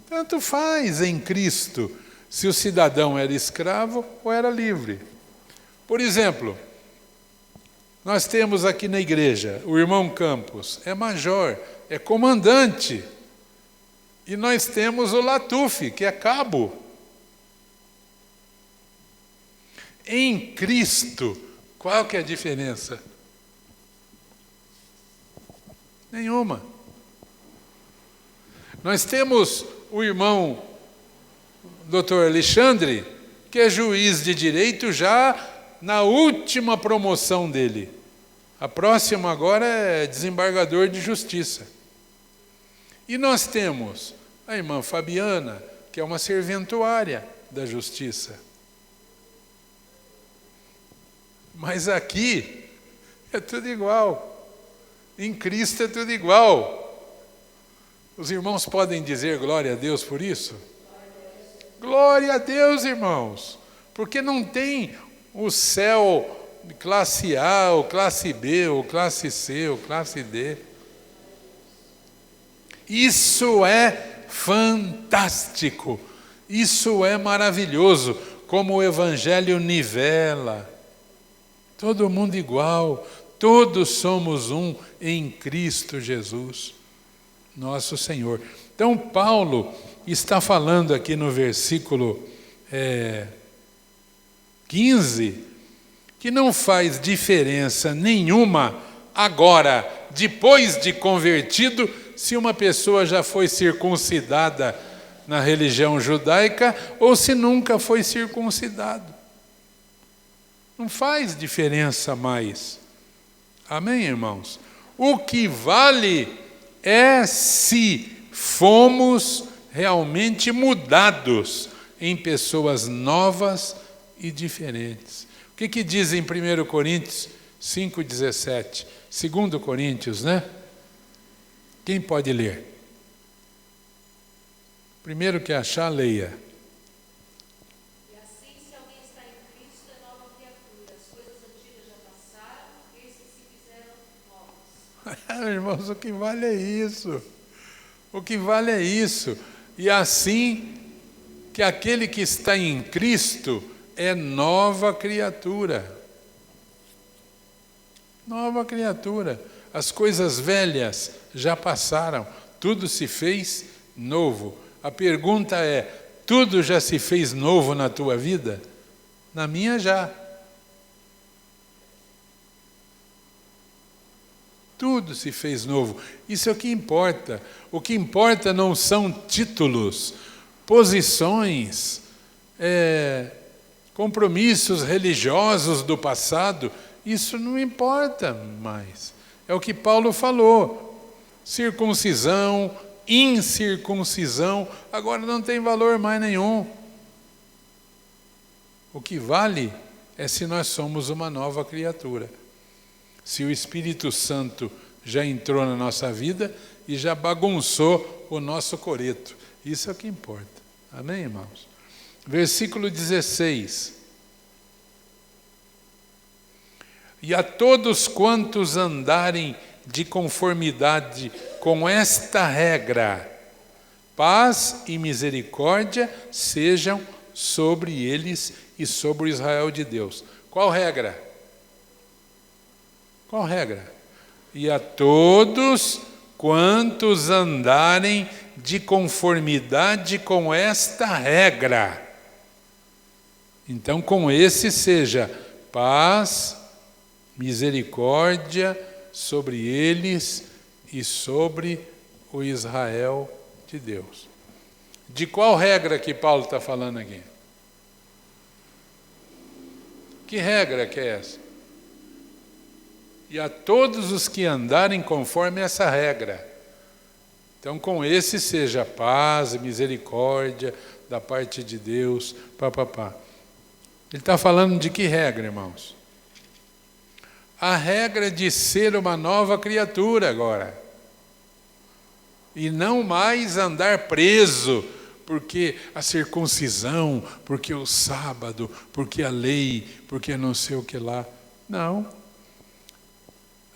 tanto faz em Cristo se o cidadão era escravo ou era livre. Por exemplo, nós temos aqui na igreja o irmão Campos, é major, é comandante. E nós temos o Latuf, que é cabo. Em Cristo, qual que é a diferença? Nenhuma. Nós temos o irmão Dr. Alexandre, que é juiz de direito já na última promoção dele. A próxima agora é desembargador de justiça. E nós temos a irmã Fabiana, que é uma serventuária da justiça. Mas aqui é tudo igual. Em Cristo é tudo igual. Os irmãos podem dizer glória a Deus por isso? Glória a Deus, irmãos. Porque não tem o céu classe A, ou classe B, ou classe C, ou classe D. Isso é fantástico. Isso é maravilhoso. Como o Evangelho nivela. Todo mundo igual, todos somos um em Cristo Jesus, nosso Senhor. Então, Paulo está falando aqui no versículo 15, que não faz diferença nenhuma agora, depois de convertido, se uma pessoa já foi circuncidada na religião judaica ou se nunca foi circuncidado. Não faz diferença mais. Amém, irmãos? O que vale é se fomos realmente mudados em pessoas novas e diferentes. O que diz em 1 Coríntios 5,17? 2 Coríntios, né? Quem pode ler? Primeiro que achar, leia. Irmãos, o que vale é isso. O que vale é isso. E assim que aquele que está em Cristo é nova criatura. Nova criatura. As coisas velhas já passaram, tudo se fez novo. A pergunta é: tudo já se fez novo na tua vida? Na minha já. Tudo se fez novo. Isso é o que importa. O que importa não são títulos, posições, compromissos religiosos do passado, isso não importa mais. É o que Paulo falou. Circuncisão, incircuncisão, agora não tem valor mais nenhum. O que vale é se nós somos uma nova criatura. Se o Espírito Santo já entrou na nossa vida e já bagunçou o nosso coreto. Isso é o que importa. Amém, irmãos? Versículo 16. E a todos quantos andarem de conformidade com esta regra, paz e misericórdia sejam sobre eles e sobre o Israel de Deus. Qual regra? Qual regra? E a todos quantos andarem de conformidade com esta regra. Então, com esse seja paz, misericórdia sobre eles e sobre o Israel de Deus. De qual regra que Paulo está falando aqui? Que regra que é essa? E a todos os que andarem conforme essa regra. Então, com esse seja paz e misericórdia da parte de Deus, papapá. Ele está falando de que regra, irmãos? A regra de ser uma nova criatura agora. E não mais andar preso, porque a circuncisão, porque o sábado, porque a lei, porque não sei o que lá. Não.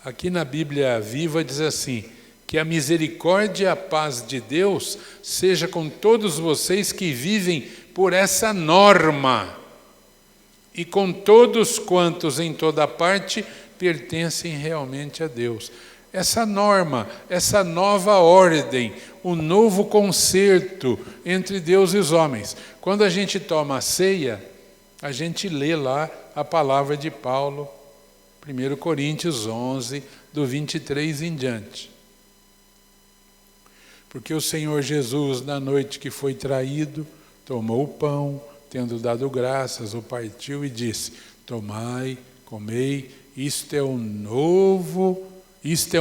Aqui na Bíblia Viva diz assim, que a misericórdia e a paz de Deus seja com todos vocês que vivem por essa norma e com todos quantos em toda parte pertencem realmente a Deus. Essa norma, essa nova ordem, o novo concerto entre Deus e os homens. Quando a gente toma a ceia, a gente lê lá a palavra de Paulo, 1 Coríntios 11, do 23 em diante. Porque o Senhor Jesus, na noite que foi traído, tomou o pão, tendo dado graças, o partiu e disse, tomai, comei, isto é o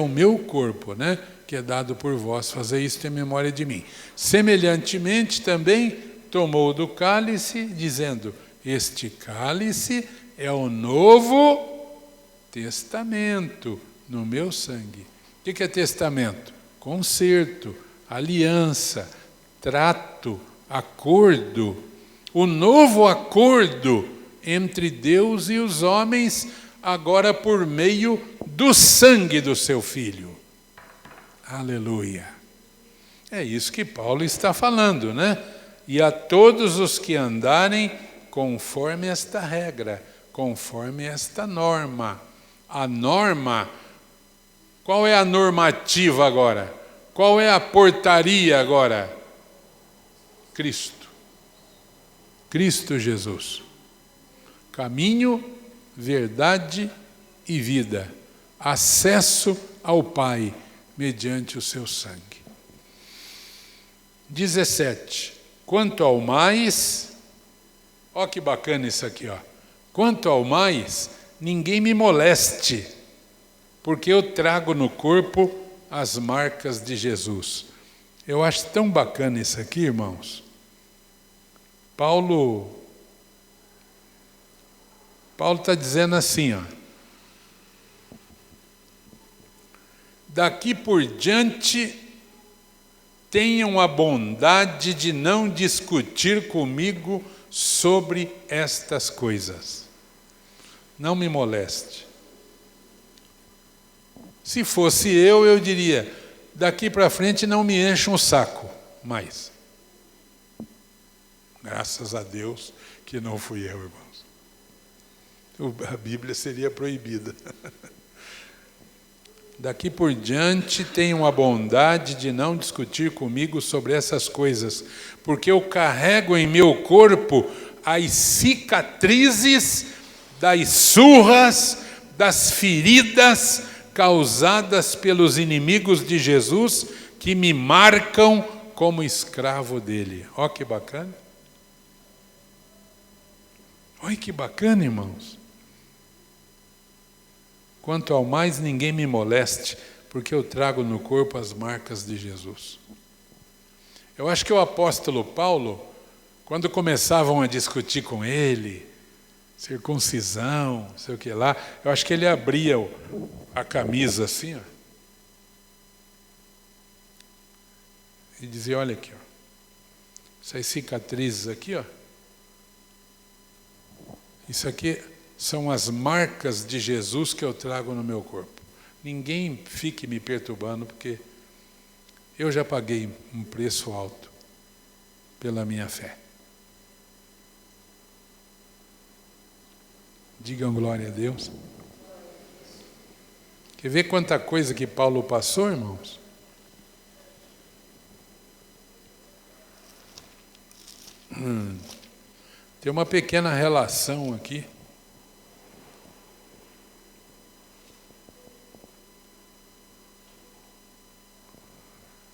meu corpo, né? Que é dado por vós, fazei isto em memória de mim. Semelhantemente também tomou do cálice, dizendo, este cálice é o novo testamento no meu sangue. O que é testamento? Concerto, aliança, trato, acordo. O novo acordo entre Deus e os homens, agora por meio do sangue do seu Filho. Aleluia. É isso que Paulo está falando, né? E a todos os que andarem conforme esta regra, conforme esta norma. A norma, qual é a normativa agora? Qual é a portaria agora? Cristo. Cristo Jesus. Caminho, verdade e vida. Acesso ao Pai mediante o seu sangue. 17. Quanto ao mais, ó que bacana isso aqui, ó. Quanto ao mais, ninguém me moleste, porque eu trago no corpo as marcas de Jesus. Eu acho tão bacana isso aqui, irmãos. Paulo está dizendo assim, ó. Daqui por diante, tenham a bondade de não discutir comigo sobre estas coisas. Não me moleste. Se fosse eu diria, daqui para frente não me encham o saco mais. Graças a Deus que não fui eu, irmãos. A Bíblia seria proibida. Daqui por diante tenham a bondade de não discutir comigo sobre essas coisas, porque eu carrego em meu corpo as cicatrizes das surras, das feridas causadas pelos inimigos de Jesus, que me marcam como escravo dele. Ó que bacana. Olha que bacana, irmãos. Quanto ao mais, ninguém me moleste, porque eu trago no corpo as marcas de Jesus. Eu acho que o apóstolo Paulo, quando começavam a discutir com ele, circuncisão, não sei o que lá, eu acho que ele abria a camisa assim, ó, e dizia, olha aqui, ó, essas cicatrizes aqui, ó, isso aqui são as marcas de Jesus que eu trago no meu corpo. Ninguém fique me perturbando, porque eu já paguei um preço alto pela minha fé. Digam glória a Deus. Quer ver quanta coisa que Paulo passou, irmãos? Tem uma pequena relação aqui.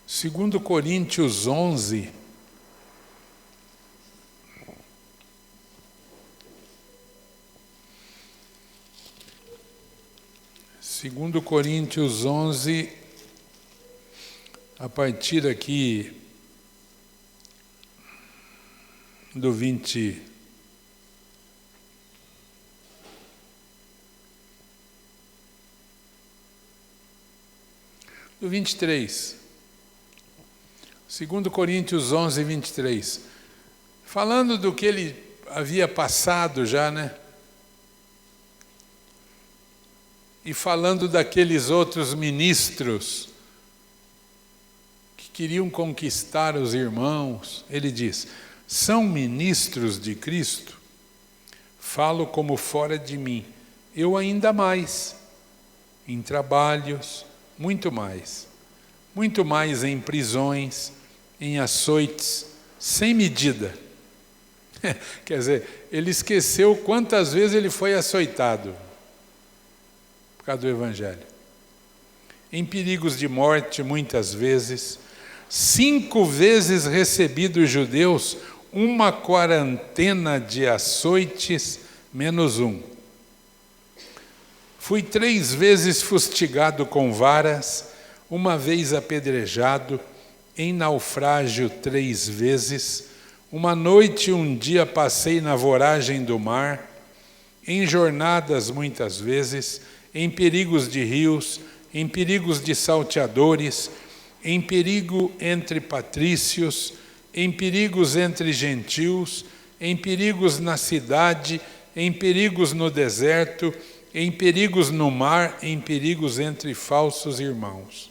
Segundo Coríntios 11, Segundo Coríntios 11, a partir aqui do 20, do 23. Segundo Coríntios 11, 23. Falando do que ele havia passado já, né? E falando daqueles outros ministros que queriam conquistar os irmãos, ele diz, são ministros de Cristo? Falo como fora de mim, eu ainda mais, em trabalhos, muito mais em prisões, em açoites, sem medida. Quer dizer, ele esqueceu quantas vezes ele foi açoitado por causa do Evangelho. Em perigos de morte, muitas vezes, 5 vezes recebi dos judeus uma quarentena de açoites, menos um. Fui 3 vezes fustigado com varas, 1 vez apedrejado, em naufrágio 3 vezes, 1 noite e 1 dia passei na voragem do mar, em jornadas muitas vezes, em perigos de rios, em perigos de salteadores, em perigo entre patrícios, em perigos entre gentios, em perigos na cidade, em perigos no deserto, em perigos no mar, em perigos entre falsos irmãos.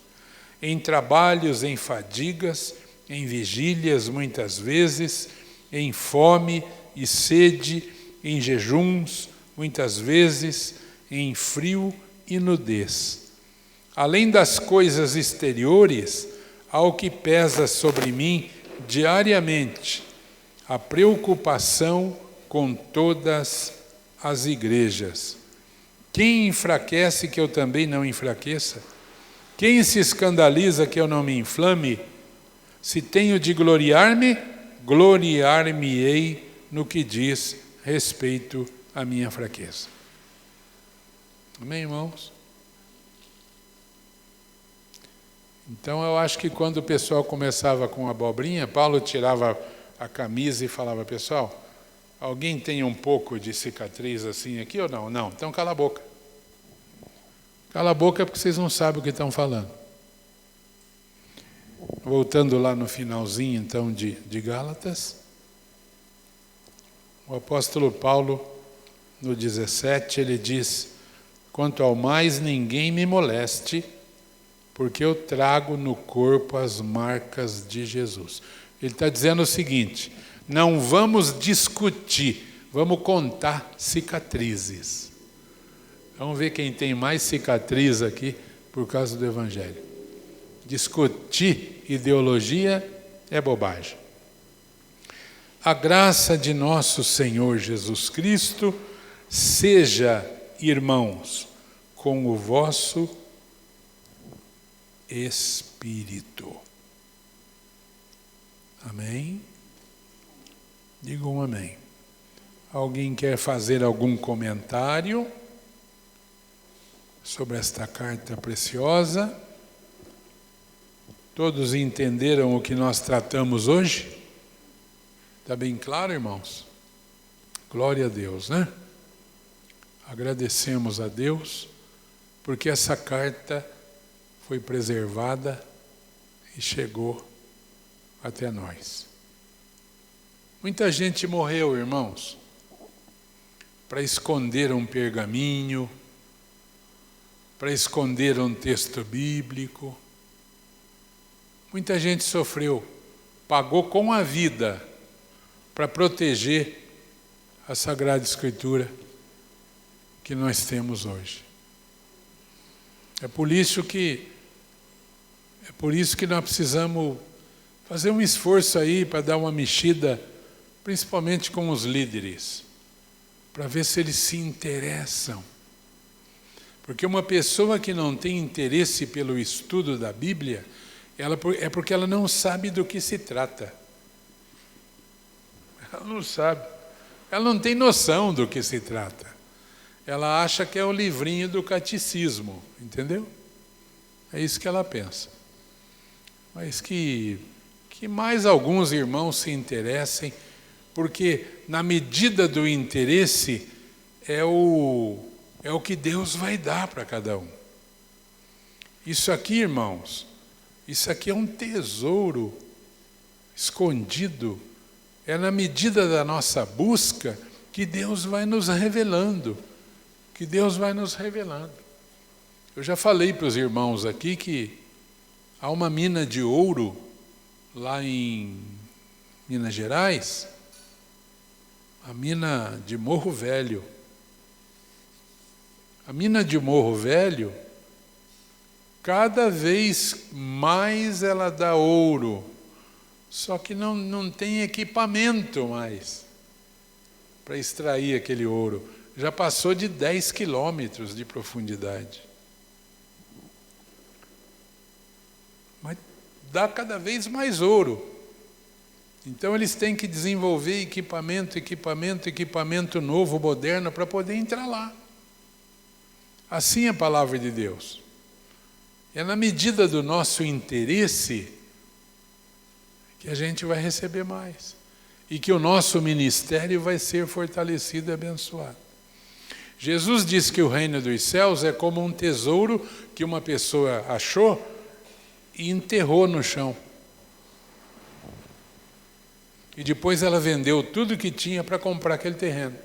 Em trabalhos, em fadigas, em vigílias muitas vezes, em fome e sede, em jejuns muitas vezes, em frio e nudez. Além das coisas exteriores, há o que pesa sobre mim diariamente, a preocupação com todas as igrejas. Quem enfraquece que eu também não enfraqueça? Quem se escandaliza que eu não me inflame? Se tenho de gloriar-me, gloriar-me-ei no que diz respeito à minha fraqueza. Amém, irmãos? Então eu acho que quando o pessoal começava com abobrinha, Paulo tirava a camisa e falava, pessoal, alguém tem um pouco de cicatriz assim aqui ou não? Não, então cala a boca. Cala a boca porque vocês não sabem o que estão falando. Voltando lá no finalzinho então de Gálatas, o apóstolo Paulo, no 17, ele diz, quanto ao mais ninguém me moleste, porque eu trago no corpo as marcas de Jesus. Ele está dizendo o seguinte, não vamos discutir, vamos contar cicatrizes. Vamos ver quem tem mais cicatriz aqui por causa do Evangelho. Discutir ideologia é bobagem. A graça de nosso Senhor Jesus Cristo seja, irmãos, com o vosso espírito. Amém? Digam amém. Alguém quer fazer algum comentário sobre esta carta preciosa? Todos entenderam o que nós tratamos hoje? Está bem claro, irmãos? Glória a Deus, né? Agradecemos a Deus, porque essa carta foi preservada e chegou até nós. Muita gente morreu, irmãos, para esconder um pergaminho, para esconder um texto bíblico. Muita gente sofreu, pagou com a vida para proteger a Sagrada Escritura que nós temos hoje. É por isso que nós precisamos fazer um esforço aí para dar uma mexida, principalmente com os líderes, para ver se eles se interessam. Porque uma pessoa que não tem interesse pelo estudo da Bíblia, é porque ela não sabe do que se trata. Ela não sabe. Ela não tem noção do que se trata. Ela acha que é o livrinho do catecismo, entendeu? É isso que ela pensa. Mas que mais alguns irmãos se interessem, porque na medida do interesse é o que Deus vai dar para cada um. Isso aqui, irmãos, isso aqui é um tesouro escondido. É na medida da nossa busca que Deus vai nos revelando. Que Deus vai nos revelando. Eu já falei para os irmãos aqui que há uma mina de ouro lá em Minas Gerais, a mina de Morro Velho. A mina de Morro Velho, cada vez mais ela dá ouro, só que não tem equipamento mais para extrair aquele ouro. Já passou de 10 quilômetros de profundidade. Mas dá cada vez mais ouro. Então eles têm que desenvolver equipamento novo, moderno, para poder entrar lá. Assim é a palavra de Deus. É na medida do nosso interesse que a gente vai receber mais. E que o nosso ministério vai ser fortalecido e abençoado. Jesus disse que o reino dos céus é como um tesouro que uma pessoa achou e enterrou no chão. E depois ela vendeu tudo que tinha para comprar aquele terreno.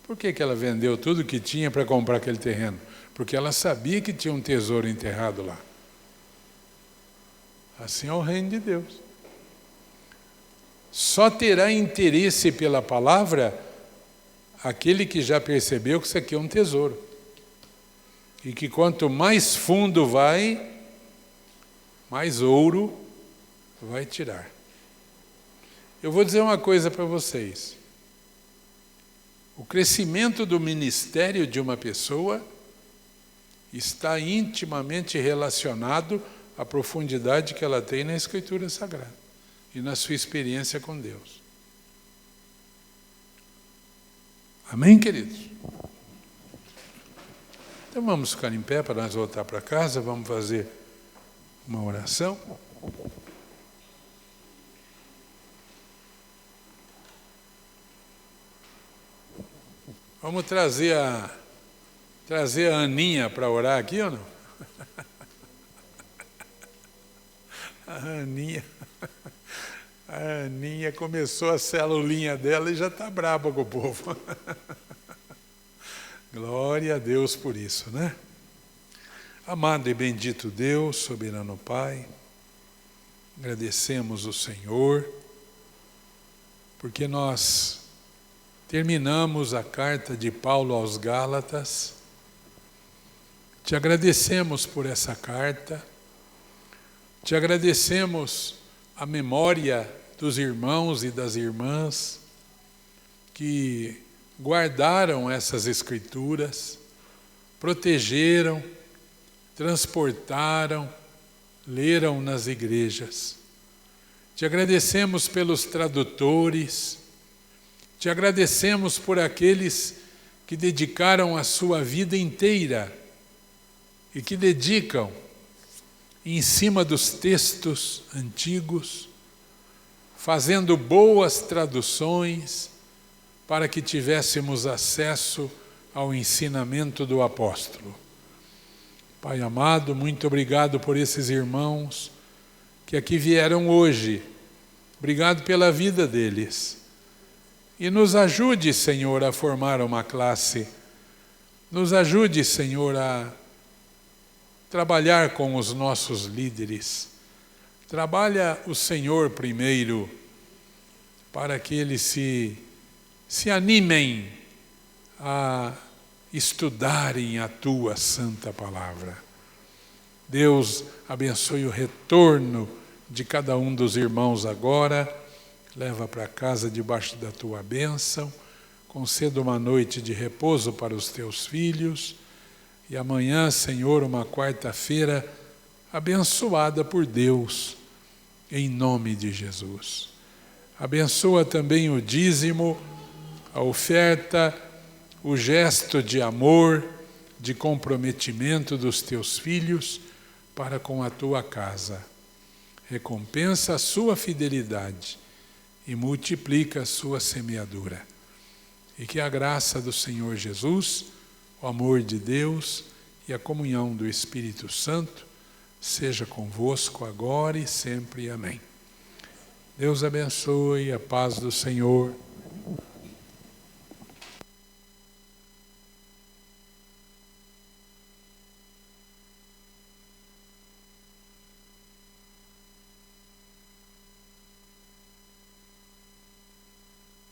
Por que ela vendeu tudo que tinha para comprar aquele terreno? Porque ela sabia que tinha um tesouro enterrado lá. Assim é o reino de Deus. Só terá interesse pela palavra aquele que já percebeu que isso aqui é um tesouro. E que quanto mais fundo vai, mais ouro vai tirar. Eu vou dizer uma coisa para vocês. O crescimento do ministério de uma pessoa está intimamente relacionado à profundidade que ela tem na Escritura Sagrada e na sua experiência com Deus. Amém, queridos? Então vamos ficar em pé para nós voltar para casa, vamos fazer uma oração. Vamos trazer a Aninha para orar aqui ou não? A Aninha começou a celulinha dela e já está braba com o povo. Glória a Deus por isso, né? Amado e bendito Deus, soberano Pai, agradecemos o Senhor, porque nós terminamos a carta de Paulo aos Gálatas. Te agradecemos por essa carta, te agradecemos a memória dos irmãos e das irmãs que guardaram essas escrituras, protegeram, transportaram, leram nas igrejas. Te agradecemos pelos tradutores, te agradecemos por aqueles que dedicaram a sua vida inteira e que dedicam em cima dos textos antigos, fazendo boas traduções para que tivéssemos acesso ao ensinamento do apóstolo. Pai amado, muito obrigado por esses irmãos que aqui vieram hoje. Obrigado pela vida deles. E nos ajude, Senhor, a formar uma classe. Nos ajude, Senhor, a trabalhar com os nossos líderes. Trabalha o Senhor primeiro, para que eles se animem a estudarem a Tua Santa Palavra. Deus abençoe o retorno de cada um dos irmãos agora, leva para casa debaixo da Tua bênção, conceda uma noite de repouso para os Teus filhos, e amanhã, Senhor, uma quarta-feira abençoada por Deus, em nome de Jesus. Abençoa também o dízimo, a oferta, o gesto de amor, de comprometimento dos Teus filhos para com a Tua casa. Recompensa a sua fidelidade e multiplica a sua semeadura. E que a graça do Senhor Jesus, o amor de Deus e a comunhão do Espírito Santo seja convosco agora e sempre. Amém. Deus abençoe, a paz do Senhor.